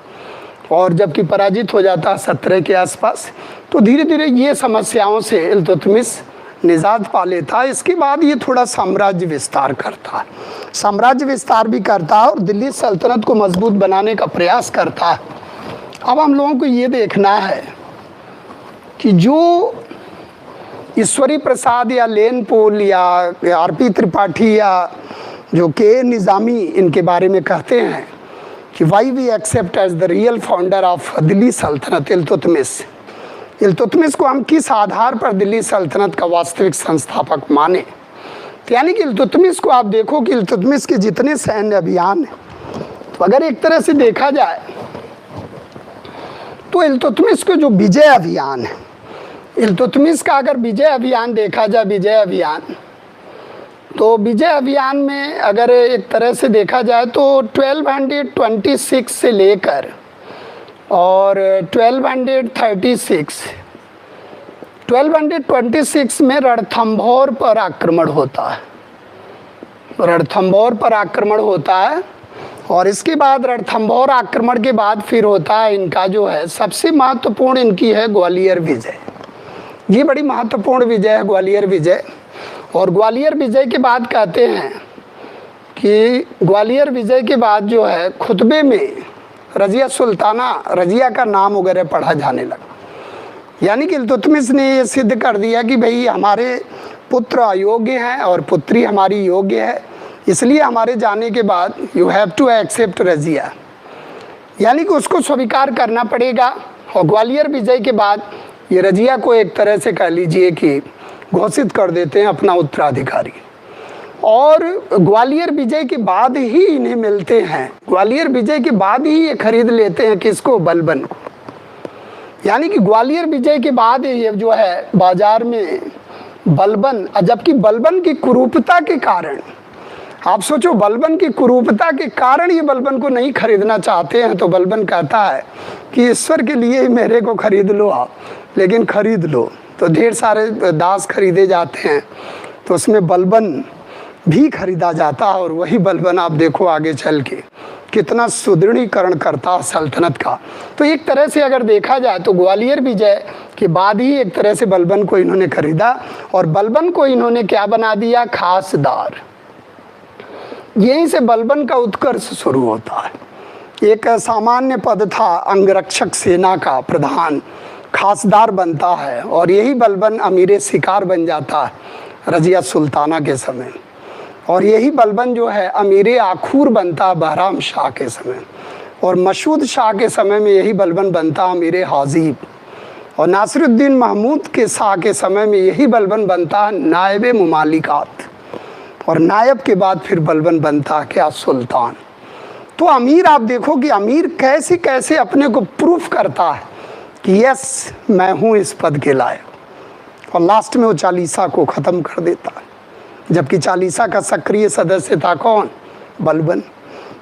और जबकि पराजित हो जाता है 17 के आसपास। तो धीरे धीरे ये समस्याओं से इल्तुतमिश निजात पा लेता है। इसके बाद ये थोड़ा साम्राज्य विस्तार करता है, साम्राज्य विस्तार भी करता है और दिल्ली सल्तनत को मजबूत बनाने का प्रयास करता है। अब हम लोगों को ये देखना है कि जो ईश्वरी प्रसाद या लेनपोल या आरपी त्रिपाठी या जो के निज़ामी इनके बारे में कहते हैं कि why we accept as the real founder of Delhi Sultanat Iltutmish को हम किस आधार पर दिल्ली सल्तनत का वास्तविक संस्थापक माने। तो यानी कि इल्तुतमिश को आप देखो कि इल्तुतमिश के जितने सैन्य अभियान हैं, तो अगर एक तरह से देखा जाए तो इल्तुतमिश के जो विजय अभियान है, इल्तुतमिश का अगर विजय अभियान देखा जाए, विजय अभियान, तो विजय अभियान में अगर एक तरह से देखा जाए तो 1226 से लेकर और 1226 में रणथंभौर पर आक्रमण होता है, रणथंभौर पर आक्रमण होता है। और इसके बाद रणथंभौर आक्रमण के बाद फिर होता है इनका जो है सबसे महत्वपूर्ण इनकी है ग्वालियर विजय। ये बड़ी महत्वपूर्ण विजय है ग्वालियर विजय। और ग्वालियर विजय के बाद कहते हैं कि ग्वालियर विजय के बाद जो है खुतबे में रजिया सुल्ताना, रजिया का नाम वगैरह पढ़ा जाने लगा। यानी कि इल्तुतमिश ने ये सिद्ध कर दिया कि भाई हमारे पुत्र अयोग्य हैं और पुत्री हमारी योग्य है, इसलिए हमारे जाने के बाद you have to accept Razia, यानी कि उसको स्वीकार करना पड़ेगा। और ग्वालियर विजय के बाद ये रजिया को एक तरह से कह लीजिए कि घोषित कर देते हैं अपना उत्तराधिकारी। और ग्वालियर विजय के बाद ही इन्हें मिलते हैं, ग्वालियर विजय के बाद ही ये खरीद लेते हैं किसको, बलबन को। यानी कि ग्वालियर विजय के बाद ये जो है बाजार में बलबन, जबकि बलबन की कुरूपता के कारण, आप सोचो बलबन की कुरूपता के कारण ये बलबन को नहीं खरीदना चाहते हैं। तो बलबन कहता है कि ईश्वर के लिए ही मेरे को खरीद लो आप, लेकिन खरीद लो। तो ढेर सारे दास खरीदे जाते हैं, तो उसमें बलबन भी खरीदा जाता है। और वही बलबन आप देखो आगे चल के कितना सुदृढ़ीकरण करता है सल्तनत का। तो एक तरह से अगर देखा जाए तो ग्वालियर विजय के बाद ही एक तरह से बलबन को इन्होंने खरीदा, और बलबन को इन्होंने क्या बना दिया, खासदार। यहीं से बलबन का उत्कर्ष शुरू होता है। एक सामान्य पद था अंगरक्षक सेना का प्रधान, खासदार बनता है, और यही बलबन अमीर शिकार बन जाता है रजिया सुल्ताना के समय। और यही बलबन जो है अमीर आखूर बनता है बहराम शाह के समय, और मशहूद शाह के समय में यही बलबन बनता अमीर हाजीब, और नासिरुद्दीन महमूद के शाह के समय में यही बलबन बनता है नायब मुमालिकात, और नायब के बाद फिर बलबन बनता है क्या, सुल्तान। तो अमीर आप देखो कि अमीर कैसे कैसे अपने को प्रूफ करता है कि यस मैं हूँ इस पद के लायक, और लास्ट में वो चालीसा को ख़त्म कर देता है, जबकि चालीसा का सक्रिय सदस्य था कौन, बलबन।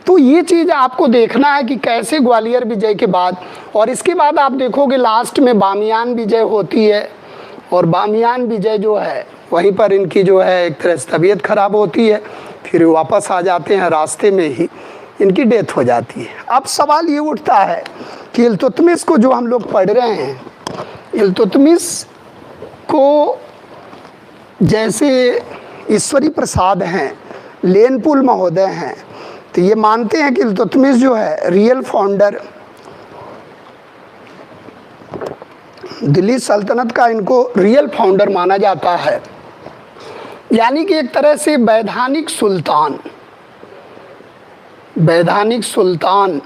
तो ये चीज़ आपको देखना है कि कैसे ग्वालियर विजय के बाद, और इसके बाद आप देखोगे लास्ट में बामियान विजय होती है, और बामियान विजय जो है वहीं पर इनकी जो है एक तरह से तबीयत खराब होती है, फिर वापस आ जाते हैं, रास्ते में ही इनकी डेथ हो जाती है। अब सवाल ये उठता है कि इल्तुतमिश को जो हम लोग पढ़ रहे हैं, इल्तुतमिश को जैसे ईश्वरी प्रसाद हैं, लेनपुल महोदय हैं, तो ये मानते हैं कि इल्तुतमिश जो है रियल फाउंडर दिल्ली सल्तनत का, इनको रियल फाउंडर माना जाता है, यानी कि एक तरह से वैधानिक सुल्तान, वैधानिक सुल्तान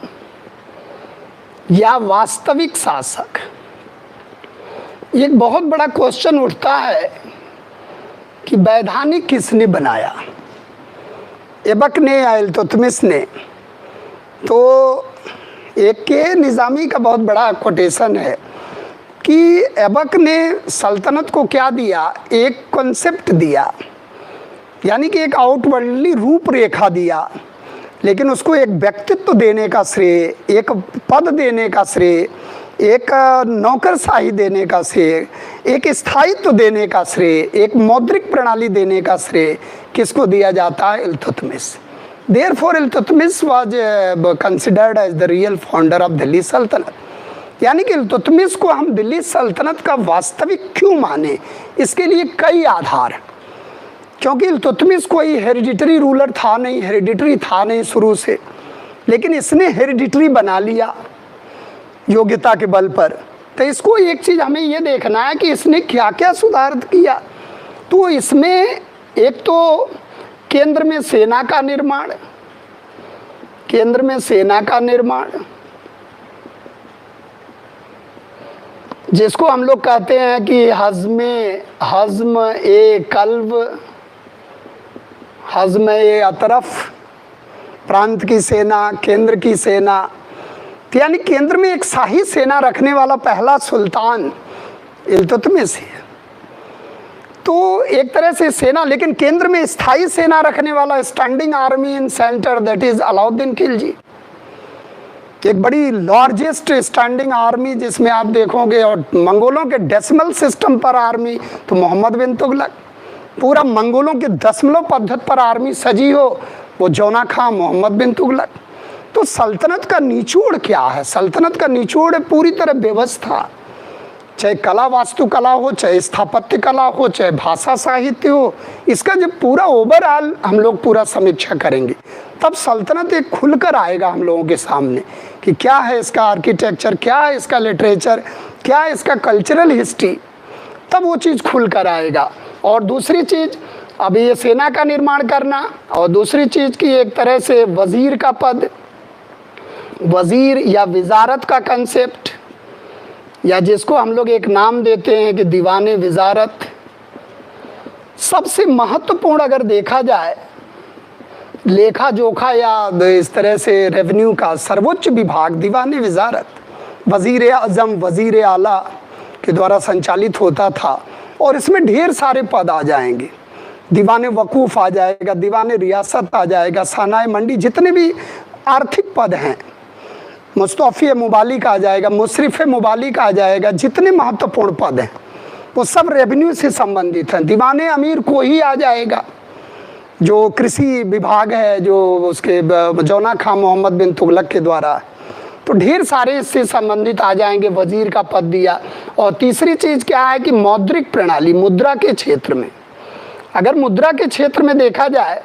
या वास्तविक शासक। एक बहुत बड़ा क्वेश्चन उठता है कि वैधानिक किसने बनाया, ऐबक ने या इल्तुतमिश ने। तो एक के निज़ामी का बहुत बड़ा कोटेशन है कि ऐबक ने सल्तनत को क्या दिया, एक कॉन्सेप्ट दिया, यानी कि एक आउटवर्डली रूपरेखा दिया, लेकिन उसको एक व्यक्तित्व देने का श्रेय, एक पद देने का श्रेय, एक नौकरशाही देने का श्रेय, एक स्थायित्व देने का श्रेय, एक मौद्रिक प्रणाली देने का श्रेय किसको दिया जाता है, Iltutmish. Therefore Iltutmish was considered as the real founder of Delhi Sultanat. यानी कि इल्तुतमिश को हम दिल्ली सल्तनत का वास्तविक क्यों माने, इसके लिए कई आधार, क्योंकि इल्तुतमिश कोई हेरिडिटरी रूलर था नहीं, हेरिडिटरी था नहीं शुरू से, लेकिन इसने हेरिडिटरी बना लिया योग्यता के बल पर। तो इसको एक चीज़ हमें ये देखना है कि इसने क्या क्या सुधार किया। तो इसमें एक तो केंद्र में सेना का निर्माण, केंद्र में सेना का निर्माण, जिसको हम लोग कहते हैं कि हज़्म ए कल्ब, हज़्म ए अतरफ, प्रांत की सेना, केंद्र की सेना, यानी केंद्र में एक शाही सेना रखने वाला पहला सुल्तान इल्तुतमिश है। तो एक तरह से सेना, लेकिन केंद्र में स्थायी सेना रखने वाला standing army in centre, that is Alauddin Khilji, एक बड़ी लार्जेस्ट स्टैंडिंग आर्मी जिसमें आप देखोगे, और मंगोलों के डेसिमल सिस्टम पर आर्मी तो मोहम्मद बिन तुगलक, पूरा मंगोलों के दशमलव पद्धति पर आर्मी सजी हो वो जौना खां मोहम्मद बिन तुगलक। तो सल्तनत का निचोड़ क्या है, सल्तनत का निचोड़ है पूरी तरह व्यवस्था, चाहे कला वास्तुकला हो, चाहे स्थापत्य कला हो, चाहे भाषा साहित्य हो, इसका जब पूरा ओवरऑल हम लोग पूरा समीक्षा करेंगे तब सल्तनत एक खुलकर आएगा हम लोगों के सामने कि क्या है इसका आर्किटेक्चर, क्या है इसका लिटरेचर, क्या है इसका कल्चरल हिस्ट्री, तब वो चीज़ खुल कर आएगा। और दूसरी चीज़ अब ये सेना का निर्माण करना, और दूसरी चीज़ की एक तरह से वज़ीर का पद, वज़ीर या विजारत का कंसेप्ट, या जिसको हम लोग एक नाम देते हैं कि दीवाने विजारत। सबसे महत्वपूर्ण अगर देखा जाए लेखा जोखा या इस तरह से रेवेन्यू का सर्वोच्च विभाग दीवाने विजारत वज़ीर आज़म, वज़ीर आला के द्वारा संचालित होता था, और इसमें ढेर सारे पद आ जाएंगे, दीवाने वकूफ़ आ जाएगा, दीवाने रियासत आ जाएगा, सानाए मंडी, जितने भी आर्थिक पद हैं, मुस्तौफ़ी मुबालिक आ जाएगा, मुशरिफ़ मुबालिक आ जाएगा, जितने महत्वपूर्ण पद हैं वो सब रेवेन्यू से संबंधित हैं। दीवाने अमीर को ही आ जाएगा, जो कृषि विभाग है जो उसके जौना खां मोहम्मद बिन तुगलक के द्वारा, तो ढेर सारे इससे संबंधित आ जाएंगे। वजीर का पद दिया। और तीसरी चीज़ क्या है कि मौद्रिक प्रणाली, मुद्रा के क्षेत्र में, अगर मुद्रा के क्षेत्र में देखा जाए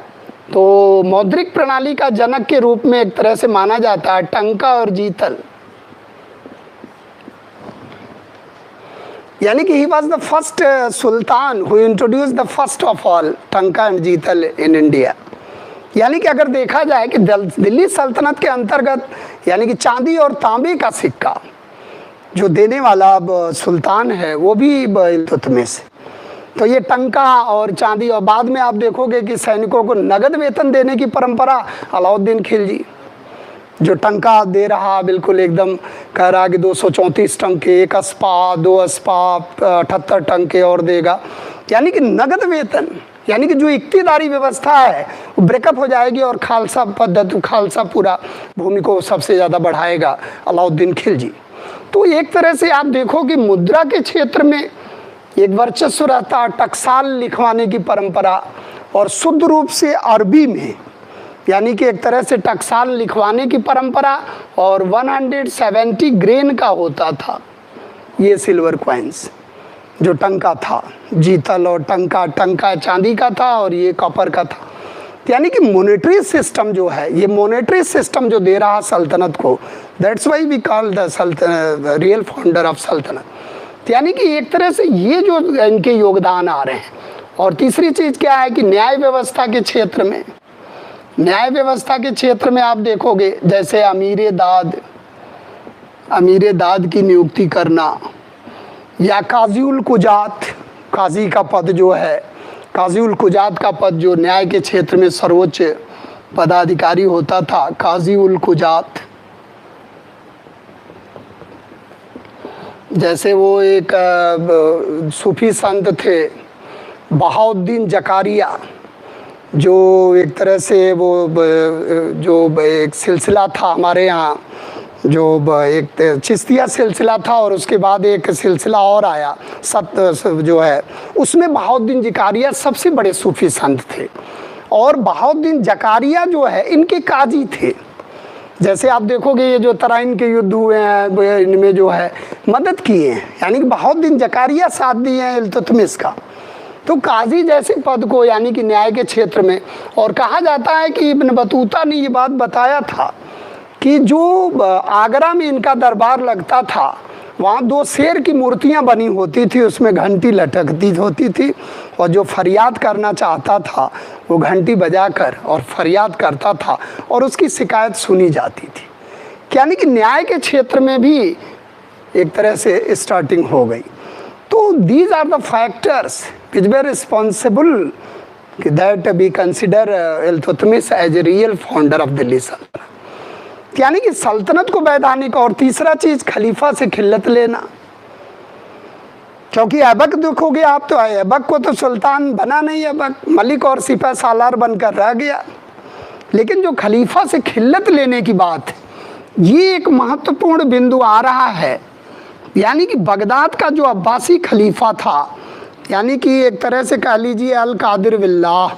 तो मौद्रिक प्रणाली का जनक के रूप में एक तरह से माना जाता है टंका और जीतल। यानी कि he was the first sultan who introduce the first of all टंका एंड जीतल इन इंडिया। यानी कि अगर देखा जाए कि दिल्ली सल्तनत के अंतर्गत यानी कि चांदी और तांबे का सिक्का जो देने वाला अब सुल्तान है वो भी इल्तुतमिश। तो ये टंका और चांदी, और बाद में आप देखोगे कि सैनिकों को नगद वेतन देने की परंपरा अलाउद्दीन खिलजी, जो टंका दे रहा बिल्कुल एकदम कह रहा कि 234 टंके, 1 अस्पा, 2 अस्पा, 78 टंके और देगा। यानी कि नगद वेतन, यानी कि जो इक्तिदारी व्यवस्था है वो ब्रेकअप हो जाएगी और खालसा पद्धति, खालसा पूरा भूमि को सबसे ज़्यादा बढ़ाएगा अलाउद्दीन खिलजी। तो एक तरह से आप देखो कि मुद्रा के क्षेत्र में एक वर्चस्व रहता, टकसाल लिखवाने की परंपरा, और शुद्ध रूप से अरबी में यानी कि एक तरह से टकसाल लिखवाने की परंपरा, और 170 ग्रेन का होता था ये सिल्वर कॉइन्स जो टंका था। जीतल और टंका, टंका चांदी का था और ये कॉपर का था। यानी कि मॉनेटरी सिस्टम जो है, ये मॉनेटरी सिस्टम जो दे रहा सल्तनत को, that's why we call the real founder of Sultanat. यानी कि एक तरह से ये जो इनके योगदान आ रहे हैं। और तीसरी चीज़ क्या है कि न्याय व्यवस्था के क्षेत्र में, न्याय व्यवस्था के क्षेत्र में आप देखोगे जैसे अमीर दाद की नियुक्ति करना, या काजी उल कुजात, काजी का पद जो है, काजी उल कुजात का पद जो न्याय के क्षेत्र में सर्वोच्च पदाधिकारी होता था, काजी उल कुजात। जैसे वो एक सूफी संत थे बहाउद्दीन जकारिया, जो एक तरह से वो जो एक सिलसिला था हमारे यहाँ, जो एक चिश्तिया सिलसिला था और उसके बाद एक सिलसिला और आया जो है, उसमें बहाउद्दीन जकारिया सबसे बड़े सूफी संत थे। और बहाउद्दीन जकारिया जो है इनके काजी थे। जैसे आप देखोगे ये जो तराइन के युद्ध हुए हैं इनमें जो है मदद किए हैं, यानी कि बहाउद्दीन जकारिया साथ दिए हैं इल्तुतमिश का। तो काजी जैसे पद को यानी कि न्याय के क्षेत्र में, और कहा जाता है कि इब्न बतूता ने ये बात बताया था कि जो आगरा में इनका दरबार लगता था वहाँ 2 शेर की मूर्तियाँ बनी होती थी, उसमें घंटी लटकती होती थी, और जो फरियाद करना चाहता था वो घंटी बजाकर और फरियाद करता था और उसकी शिकायत सुनी जाती थी। यानी कि न्याय के क्षेत्र में भी एक तरह से स्टार्टिंग हो गई। तो these are the factors which were responsible that we consider Iltutmish as a real founder of Delhi Sultanat. यानी कि सल्तनत को वैधानिक। और तीसरा चीज खलीफा से खिल्लत लेना, क्योंकि ऐबक देखोगे आप तो ऐबक को तो सुल्तान बना नहीं, ऐबक मलिक और सिपह सालार बनकर रह गया। लेकिन जो खलीफा से खिल्लत लेने की बात, ये एक महत्वपूर्ण बिंदु आ रहा है। यानी कि बगदाद का जो अब्बासी खलीफा था, यानी कि एक तरह से कह लीजिए अल कादिर बिल्लाह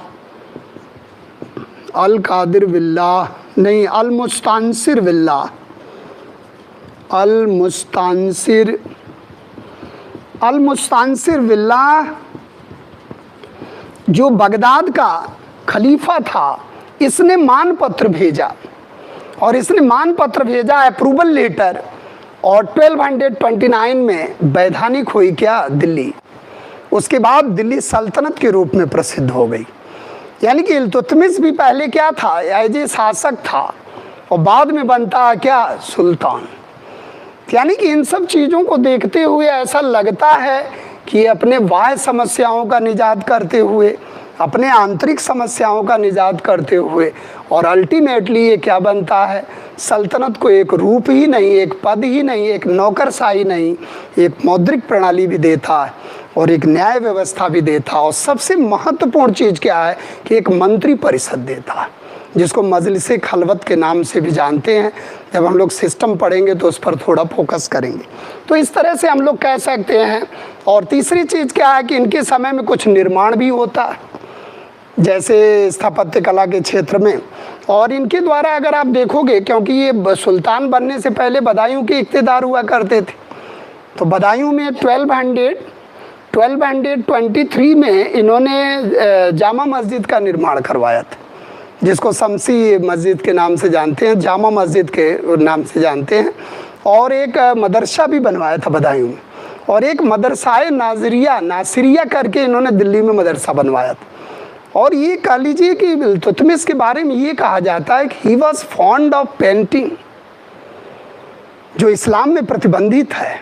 नहीं, अल मुस्तानसिर बिल्लाह जो बगदाद का खलीफा था, इसने मानपत्र भेजा, और इसने मानपत्र भेजा अप्रूवल लेटर, और 1229 में वैधानिक हुई क्या दिल्ली। उसके बाद दिल्ली सल्तनत के रूप में प्रसिद्ध हो गई। यानी कि इल्तुतमिश भी पहले क्या था, एज ए शासक था, और बाद में बनता है क्या, सुल्तान। यानी कि इन सब चीज़ों को देखते हुए ऐसा लगता है कि अपने बाह्य समस्याओं का निजात करते हुए, अपने आंतरिक समस्याओं का निजात करते हुए, और अल्टीमेटली ये क्या बनता है, सल्तनत को एक रूप ही नहीं, एक पद ही नहीं, एक नौकरशाही नहीं, एक मौद्रिक प्रणाली भी देता है और एक न्याय व्यवस्था भी देता है, और सबसे महत्वपूर्ण चीज़ क्या है कि एक मंत्री परिषद देता है। जिसको मजलिस खलवत के नाम से भी जानते हैं। जब हम लोग सिस्टम पढ़ेंगे तो उस पर थोड़ा फोकस करेंगे। तो इस तरह से हम लोग कह सकते हैं। और तीसरी चीज़ क्या है कि इनके समय में कुछ निर्माण भी होता है, जैसे स्थापत्य कला के क्षेत्र में। और इनके द्वारा अगर आप देखोगे, क्योंकि ये सुल्तान बनने से पहले बदायूं के इख्तियार हुआ करते थे, तो बदायूं में 1223 में इन्होंने जामा मस्जिद का निर्माण करवाया था, जिसको शमसी मस्जिद के नाम से जानते हैं, जामा मस्जिद के नाम से जानते हैं। और एक मदरसा भी बनवाया था बदायूं में, और एक मदरसाए नासिरिया करके इन्होंने दिल्ली में मदरसा बनवाया था। और ये कह लीजिए कि इल्तुतमिश के बारे में ये कहा जाता है कि he was fond of painting, जो इस्लाम में प्रतिबंधित है।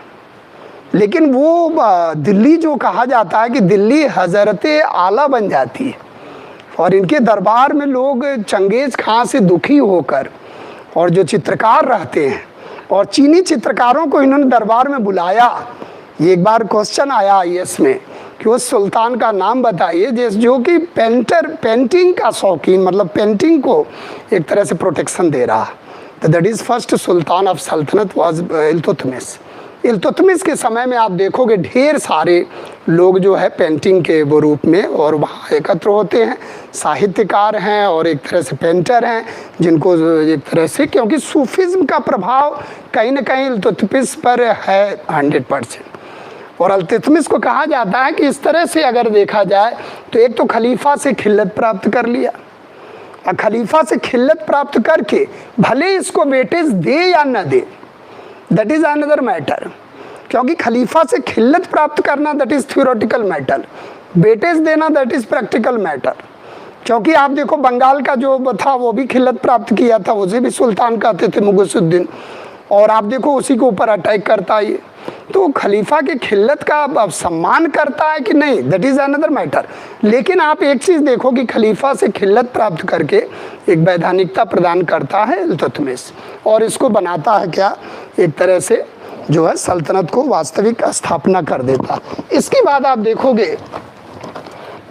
लेकिन वो दिल्ली, जो कहा जाता है कि दिल्ली हज़रत आला बन जाती है, और इनके दरबार में लोग चंगेज़ खां से दुखी होकर, और जो चित्रकार रहते हैं, और चीनी चित्रकारों को इन्होंने दरबार में बुलाया। ये एक बार क्वेश्चन आया IAS में कि उस सुल्तान का नाम बताइए जो कि पेंटिंग का शौकीन, मतलब पेंटिंग को एक तरह से प्रोटेक्शन दे रहा। तो that is first sultan of सल्तनत वाज इल्तुतमिश। इल्तुतमिश के समय में आप देखोगे ढेर सारे लोग जो है पेंटिंग के वो रूप में और वहाँ एकत्र होते हैं। साहित्यकार हैं और एक तरह से पेंटर हैं, जिनको एक तरह से, क्योंकि सूफिज़्म का प्रभाव कहीं ना कहीं इल्तुतमिश पर है 100%। और इल्तुतमिश को कहा जाता है कि इस तरह से अगर देखा जाए तो एक तो खलीफा से खिल्लत प्राप्त कर लिया, और खलीफा से खिल्लत प्राप्त करके भले इसको वेटेज दे या न दे, दैट इज़ अनदर मैटर। क्योंकि खलीफा से खिल्लत प्राप्त करना that is theoretical matter, weightage देना दैट इज़ प्रैक्टिकल मैटर। क्योंकि आप देखो बंगाल का जो था वो भी खिल्लत प्राप्त किया था, उसे भी सुल्तान कहते थे मुगुसुद्दीन, और आप देखो उसी के ऊपर अटैक करता है। तो खलीफा के खिल्लत का अब सम्मान करता है कि नहीं, दैट इज़ अनदर मैटर। लेकिन आप एक चीज़ देखो कि खलीफा से खिल्लत प्राप्त करके एक वैधानिकता प्रदान करता है इल्तुतमिश, और इसको बनाता है क्या, एक तरह से जो है सल्तनत को वास्तविक स्थापना कर देता। इसके बाद आप देखोगे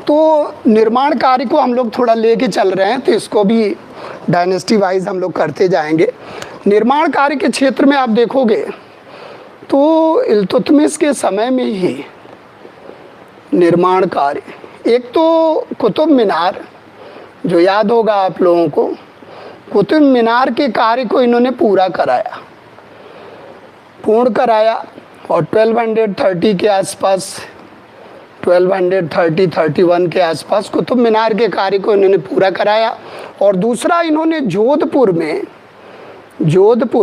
तो निर्माण कार्य को हम लोग थोड़ा लेके चल रहे हैं, तो इसको भी डायनेस्टी वाइज हम लोग करते जाएंगे। निर्माण कार्य के क्षेत्र में आप देखोगे तो इल्तुतमिश के समय में ही निर्माण कार्य, एक तो कुतुब मीनार, जो याद होगा आप लोगों को, कुतुब मीनार के कार्य को इन्होंने पूर्ण कराया। और 1230 के आसपास, 1230-31 के आसपास कुतुब मीनार के कार्य को इन्होंने पूरा कराया। और दूसरा, इन्होंने जोधपुर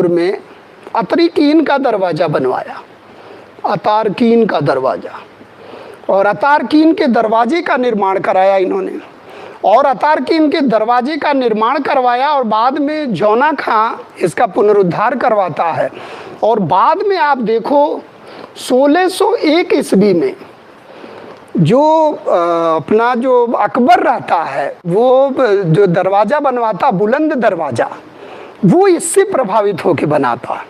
में अतरीकीन का दरवाज़ा बनवाया, अतारकीन का दरवाज़ा, और अतारकीन के दरवाजे का निर्माण कराया इन्होंने। और अतारकीन के दरवाजे का निर्माण करवाया, और बाद में जौना खां इसका पुनरुद्धार करवाता है। और बाद में आप देखो 1601 ईस्वी में जो अपना जो अकबर रहता है, वो जो दरवाज़ा बनवाता, बुलंद दरवाज़ा, वो इससे प्रभावित होकर बनाता।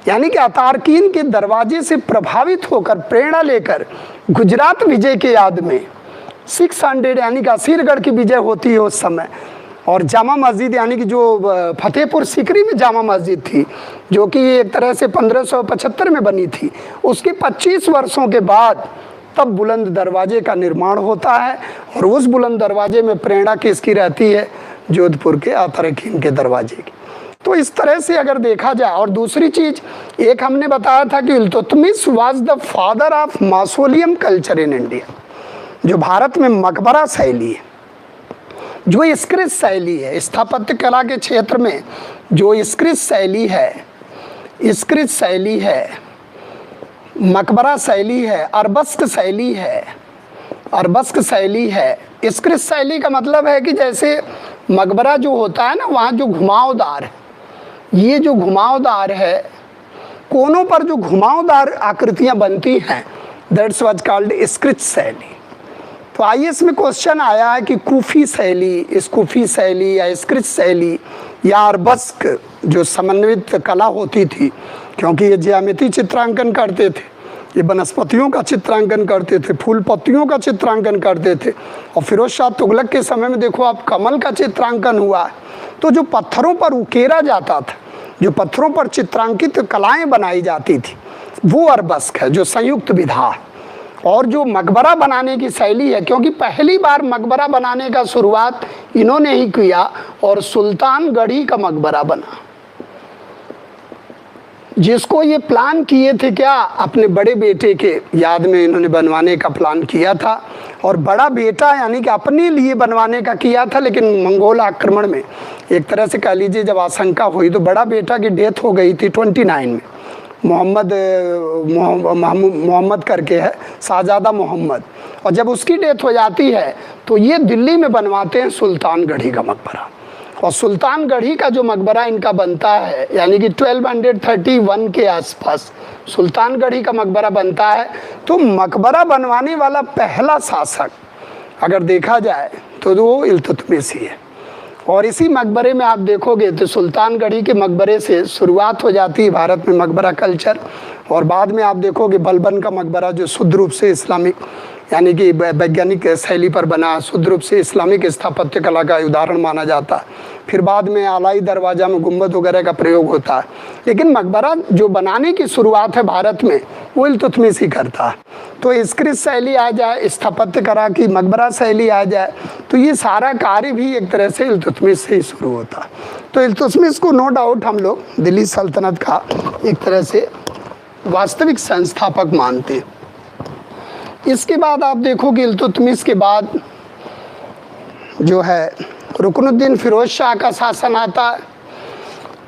यानी कि अतारकीन के दरवाजे से प्रभावित होकर, प्रेरणा लेकर, गुजरात विजय के याद में 600 यानी कि असीरगढ़ की विजय होती है उस समय, और जामा मस्जिद यानी कि जो फतेहपुर सीकरी में जामा मस्जिद थी, जो कि एक तरह से 1575 में बनी थी, उसके 25 वर्षों के बाद तब बुलंद दरवाजे का निर्माण होता है। और उस बुलंद दरवाजे में प्रेरणा किसकी रहती है, जोधपुर के अतारकीन के दरवाजे की। तो इस तरह से अगर देखा जाए, और दूसरी चीज़ एक हमने बताया था कि Iltutmish was the father of mausoleum culture in India, जो भारत में मकबरा शैली है, जो स्क्रिट शैली है, स्थापत्य कला के क्षेत्र में जो स्क्रिट शैली है, मकबरा शैली है, अरबस्क शैली है। स्क्रिट शैली का मतलब है कि जैसे मकबरा जो होता है ना, वहाँ जो घुमावदार, ये जो घुमावदार है, कोनों पर जो घुमावदार आकृतियाँ बनती हैं, दैट्स वाज कॉल्ड स्क्रिट शैली। तो IAS में क्वेश्चन आया है कि कूफी शैली, स्कूफी शैली या स्क्रिट शैली या अरबस्क जो समन्वित कला होती थी, क्योंकि ये ज्यामिति चित्रांकन करते थे, ये वनस्पतियों का चित्रांकन करते थे, फूल पत्तियों का चित्रांकन करते थे। और फिरोज शाह तुगलक के समय में देखो आप, कमल का चित्रांकन हुआ है। तो जो पत्थरों पर उकेरा जाता था, जो पत्थरों पर चित्रांकित कलाएं बनाई जाती थी, वो अरबस्क है, जो संयुक्त विधा। और जो मकबरा बनाने की शैली है, क्योंकि पहली बार मकबरा बनाने का शुरुआत इन्होंने ही किया और सुल्तानगढ़ी का मकबरा बना, जिसको ये प्लान किए थे क्या, अपने बड़े बेटे के याद में इन्होंने बनवाने का प्लान किया था। और बड़ा बेटा यानी कि अपने लिए बनवाने का किया था, लेकिन मंगोल आक्रमण में एक तरह से कह लीजिए जब आशंका हुई तो बड़ा बेटा की डेथ हो गई थी 29 में। मोहम्मद करके है, शाहजादा मोहम्मद। और जब उसकी डेथ हो जाती है तो ये दिल्ली में बनवाते हैं सुल्तानगढ़ी का मकबरा। और सुल्तानगढ़ी का जो मकबरा इनका बनता है, यानी कि 1231 के आसपास सुल्तानगढ़ी का मकबरा बनता है। तो मकबरा बनवाने वाला पहला शासक अगर देखा जाए तो वो इल्तुतमिश ही है। और इसी मकबरे में आप देखोगे तो सुल्तानगढ़ी के मकबरे से शुरुआत हो जाती है भारत में मकबरा कल्चर। और बाद में आप देखोगे बलबन का मकबरा, जो शुद्ध रूप से इस्लामिक यानी कि वैज्ञानिक शैली पर बना, शुद्ध रूप से इस्लामिक स्थापत्य कला का उदाहरण माना जाता है। फिर बाद में आलाई दरवाज़ा में गुंबद वगैरह का प्रयोग होता है। लेकिन मकबरा जो बनाने की शुरुआत है भारत में, वो इल्तुतमिश ही करता है। तो स्क्रिप्ट शैली आ जाए, स्थापत्य कला की मकबरा शैली आ जाए, तो ये सारा कार्य भी एक तरह से इल्तुतमिश से ही शुरू होता है। तो इल्तुतमिश को नो डाउट हम लोग दिल्ली सल्तनत का एक तरह से वास्तविक संस्थापक मानते हैं। इसके बाद आप देखोगे इल्तुतमिश के बाद जो है रुकनुद्दीन फिरोज शाह का शासन आता है,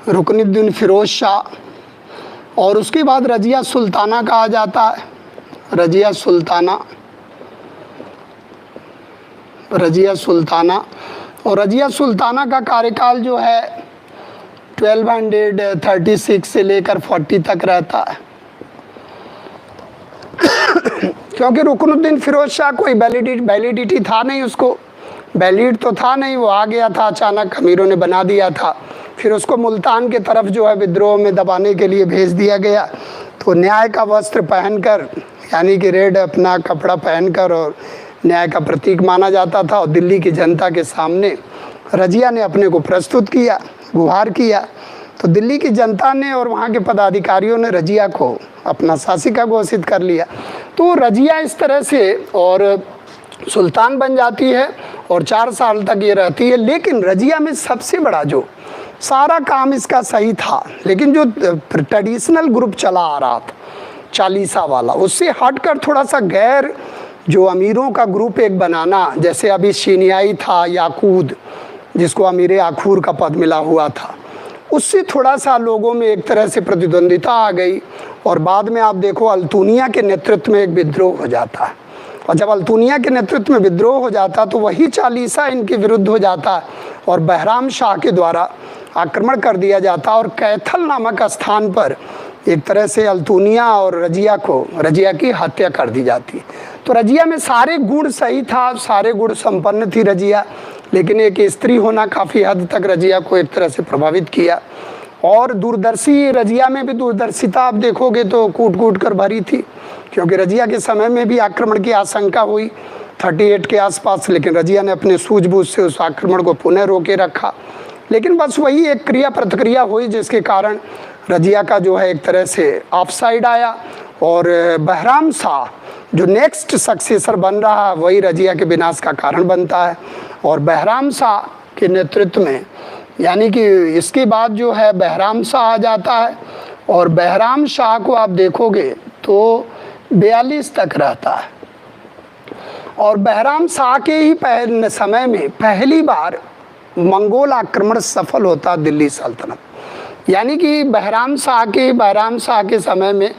रुकनुद्दीन फिरोज शाह। और उसके बाद रजिया सुल्ताना कहा जाता है, रजिया सुल्ताना, रजिया सुल्ताना। और रजिया सुल्ताना का कार्यकाल जो है 1236 से लेकर 40 तक रहता है। क्योंकि रुकनुद्दीन फिरोज शाह कोई वैलिडिटी था नहीं, उसको वैलिड तो था नहीं, वो आ गया था अचानक, अमीरों ने बना दिया था। फिर उसको मुल्तान के तरफ जो है विद्रोह में दबाने के लिए भेज दिया गया। तो न्याय का वस्त्र पहनकर, यानी कि रेड अपना कपड़ा पहनकर, और न्याय का प्रतीक माना जाता था। और दिल्ली की जनता के सामने रजिया ने अपने को प्रस्तुत किया, गुहार किया। तो दिल्ली की जनता ने और वहाँ के पदाधिकारियों ने रजिया को अपना शासिका घोषित कर लिया। तो रजिया इस तरह से और सुल्तान बन जाती है और 4 साल तक ये रहती है। लेकिन रजिया में सबसे बड़ा जो सारा काम इसका सही था, लेकिन जो ट्रेडिशनल ग्रुप चला आ रहा था चालीसा वाला, उससे हटकर थोड़ा सा गैर जो अमीरों का ग्रुप एक बनाना, जैसे अभी शीनियाई था याकूद, जिसको अमीर आखूर का पद मिला हुआ था, उससे थोड़ा सा लोगों में एक तरह से प्रतिद्वंदिता आ गई। और बाद में आप देखो अल्तुनिया के नेतृत्व में एक विद्रोह हो जाता है। और जब अल्तुनिया के नेतृत्व में विद्रोह हो जाता तो वही चालीसा इनके विरुद्ध हो जाता और बहराम शाह के द्वारा आक्रमण कर दिया जाता। और कैथल नामक स्थान पर एक तरह से अल्तुनिया और रजिया की हत्या कर दी जाती। तो रजिया में सारे गुण सही था, सारे गुण संपन्न थी रजिया, लेकिन एक स्त्री होना काफ़ी हद तक रजिया को एक तरह से प्रभावित किया। और दूरदर्शी रजिया में भी दूरदर्शिता आप देखोगे तो कूट कूट कर भरी थी, क्योंकि रजिया के समय में भी आक्रमण की आशंका हुई 38 के आसपास, लेकिन रजिया ने अपने सूझबूझ से उस आक्रमण को पुनः रोके रखा। लेकिन बस वही एक क्रिया प्रतिक्रिया हुई जिसके कारण रजिया का जो है एक तरह से ऑफ साइड आया। और बहराम शाह जो नेक्स्ट सक्सेसर बन रहा है वही रजिया के विनाश का कारण बनता है। और बहराम शाह के नेतृत्व में, यानी कि इसके बाद जो है बहराम शाह आ जाता है। और बहराम शाह को आप देखोगे तो 42 तक रहता है। और बहराम शाह के ही समय में पहली बार मंगोल आक्रमण सफल होता दिल्ली सल्तनत। यानी कि बहराम शाह के समय में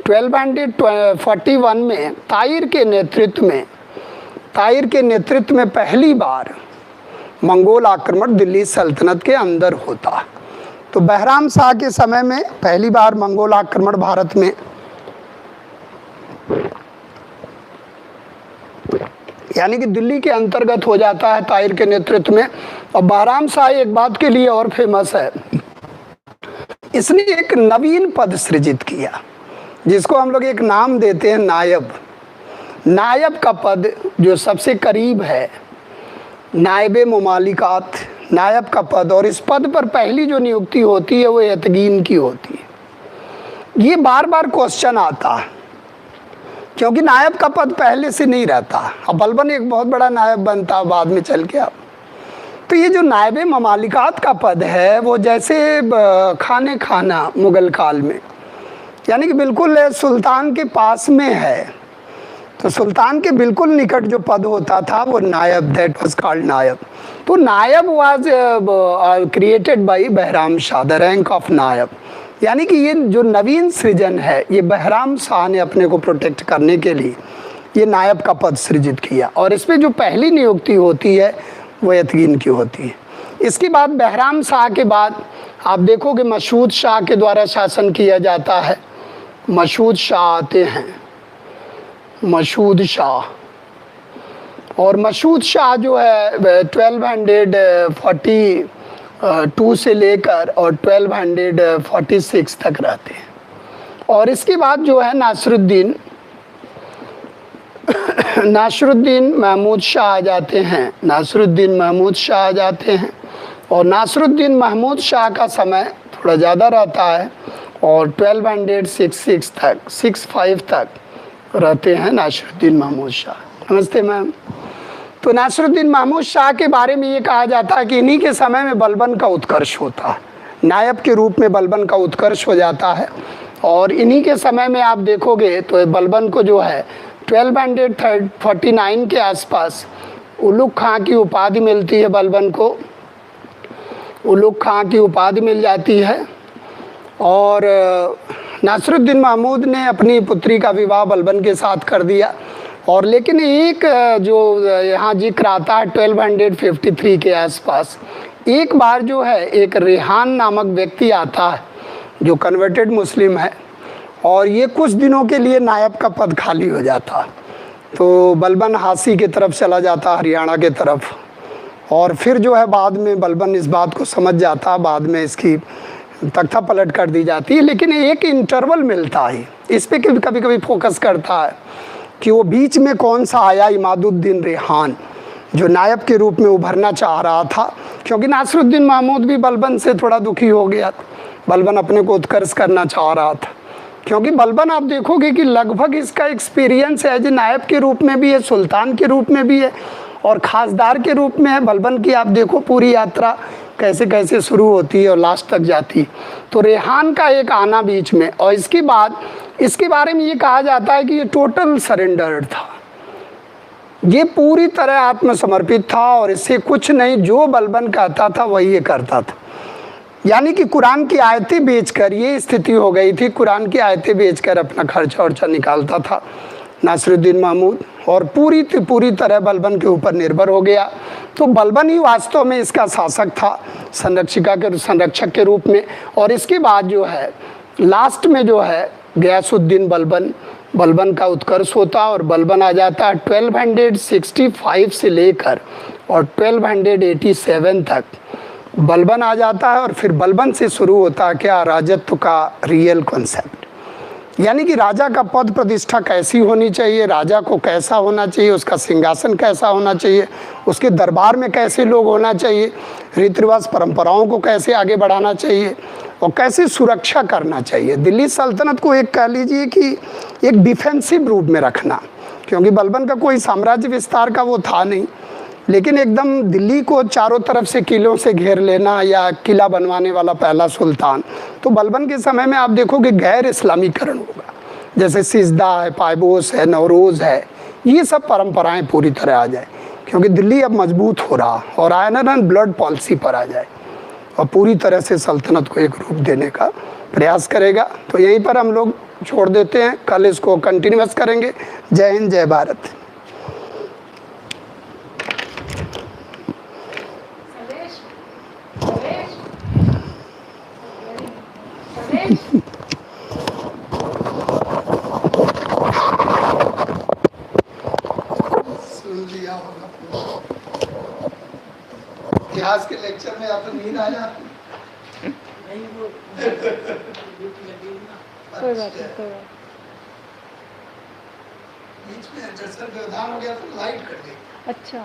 1241 में ताहिर के नेतृत्व में पहली बार मंगोल आक्रमण दिल्ली सल्तनत के अंदर होता। तो बहराम शाह के समय में पहली बार मंगोल आक्रमण भारत में, यानी कि दिल्ली के अंतर्गत हो जाता है ताहिर के नेतृत्व में। और बहराम शाह एक बात के लिए और फेमस है, इसने एक नवीन पद सृजित किया जिसको हम लोग एक नाम देते हैं नायब। नायब का पद जो सबसे करीब है नायबे मुमालिकात, नायब का पद, और इस पद पर पहली जो नियुक्ति होती है वो यतगीन की होती है। ये बार बार क्वेश्चन आता है क्योंकि नायब का पद पहले से नहीं रहता। अब बलबन एक बहुत बड़ा नायब बनता बाद में चल के। अब तो ये जो नायब ममालिकात का पद है वो जैसे खाने खाना मुगल काल में, यानी कि बिल्कुल सुल्तान के पास में है, तो सुल्तान के बिल्कुल निकट जो पद होता था वो नायब, दैट वाज कॉल्ड नायब। तो Naib was created by Bahram Shah, the rank of Naib, यानी कि ये जो नवीन सृजन है ये बहराम शाह ने अपने को प्रोटेक्ट करने के लिए ये नायब का पद सृजित किया। और इसमें जो पहली नियुक्ति होती है वो यतगीन की होती है। इसके बाद बहराम शाह के बाद आप देखोगे मशहूद शाह के द्वारा शासन किया जाता है। मशहूद शाह आते हैं, मशहूद शाह, और मशहूद शाह जो है 1242 से लेकर और 1246 तक रहते हैं। और इसके बाद जो है नासरुद्दीन महमूद शाह आ जाते हैं। नासरुद्दीन महमूद शाह आ जाते हैं, और नासरुद्दीन महमूद शाह का समय थोड़ा ज़्यादा रहता है और 1266 तक 65 तक रहते हैं नासरुद्दीन महमूद शाह। नमस्ते मैम। तो नासरुद्दीन महमूद शाह के बारे में ये कहा जाता है कि इन्हीं के समय में बलबन का उत्कर्ष होता है, नायब के रूप में बलबन का उत्कर्ष हो जाता है। और इन्हीं के समय में आप देखोगे तो बलबन को जो है 1249 के आसपास उलुग खां की उपाधि मिलती है। बलबन को उलुग खां की उपाधि मिल जाती है। और नासरुद्दीन महमूद ने अपनी पुत्री का विवाह बलबन के साथ कर दिया। और लेकिन एक जो यहाँ जिक्र आता है 1253 के आसपास, एक बार जो है एक रेहान नामक व्यक्ति आता है जो कन्वर्टेड मुस्लिम है, और ये कुछ दिनों के लिए नायब का पद खाली हो जाता। तो बलबन हासी की तरफ चला जाता, हरियाणा के तरफ। और फिर जो है बाद में बलबन इस बात को समझ जाता, बाद में इसकी तख्ता पलट कर दी जाती है। लेकिन एक इंटरवल मिलता है, इस पे कभी कभी फोकस करता है कि वो बीच में कौन सा आया, इमादुद्दीन रेहान, जो नायब के रूप में उभरना चाह रहा था। क्योंकि नासरुद्दीन महमूद भी बलबन से थोड़ा दुखी हो गया, बलबन अपने को उत्कर्ष करना चाह रहा था। क्योंकि बलबन आप देखोगे कि लगभग इसका एक्सपीरियंस है, जो नायब के रूप में भी है, सुल्तान के रूप में भी है और खासदार के रूप में है। बलबन की आप देखो पूरी यात्रा कैसे कैसे शुरू होती है और लास्ट तक जाती। तो रेहान का एक आना बीच में, और इसके बाद इसके बारे में ये कहा जाता है कि ये टोटल सरेंडर था, ये पूरी तरह आत्मसमर्पित था और इससे कुछ नहीं, जो बलबन कहता था वही ये करता था। यानी कि कुरान की आयतें बेचकर ये स्थिति हो गई थी, कुरान की आयतें बेचकर अपना खर्चा वर्चा निकालता था नासरुद्दीन महमूद, और पूरी तरह बलबन के ऊपर निर्भर हो गया। तो बलबन ही वास्तव में इसका शासक था, संरक्षक के रूप में। और इसके बाद जो है लास्ट में जो है गयासुद्दीन बलबन का उत्कर्ष होता, और बलबन आ जाता है 1265 से लेकर और 1287 तक बलबन आ जाता है। और फिर बलबन से शुरू होता है क्या, राजत्व का रियल कॉन्सेप्ट, यानी कि राजा का पद प्रतिष्ठा कैसी होनी चाहिए, राजा को कैसा होना चाहिए, उसका सिंहासन कैसा होना चाहिए, उसके दरबार में कैसे लोग होना चाहिए, रीति रिवाज परंपराओं को कैसे आगे बढ़ाना चाहिए और कैसे सुरक्षा करना चाहिए। दिल्ली सल्तनत को एक कह लीजिए कि एक डिफेंसिव रूप में रखना, क्योंकि बलबन का कोई साम्राज्य विस्तार का वो था नहीं, लेकिन एकदम दिल्ली को चारों तरफ से किलों से घेर लेना या किला बनवाने वाला पहला सुल्तान। तो बलबन के समय में आप देखोगे गैर इस्लामीकरण होगा, जैसे सिजदा है, पायबोस है, नवरोज़ है, ये सब परंपराएं पूरी तरह आ जाए, क्योंकि दिल्ली अब मजबूत हो रहा और आयरन एंड ब्लड पॉलिसी पर आ जाए और पूरी तरह से सल्तनत को एक रूप देने का प्रयास करेगा। तो यहीं पर हम लोग छोड़ देते हैं, कल इसको कंटिन्यूअस करेंगे। जय हिंद, जय भारत। इतिहास के लेक्चर में आप नींद आ जाती? नहीं, वो कोई बात नहीं। बीच में व्यवधान हो गया तो लाइट कट गई। अच्छा।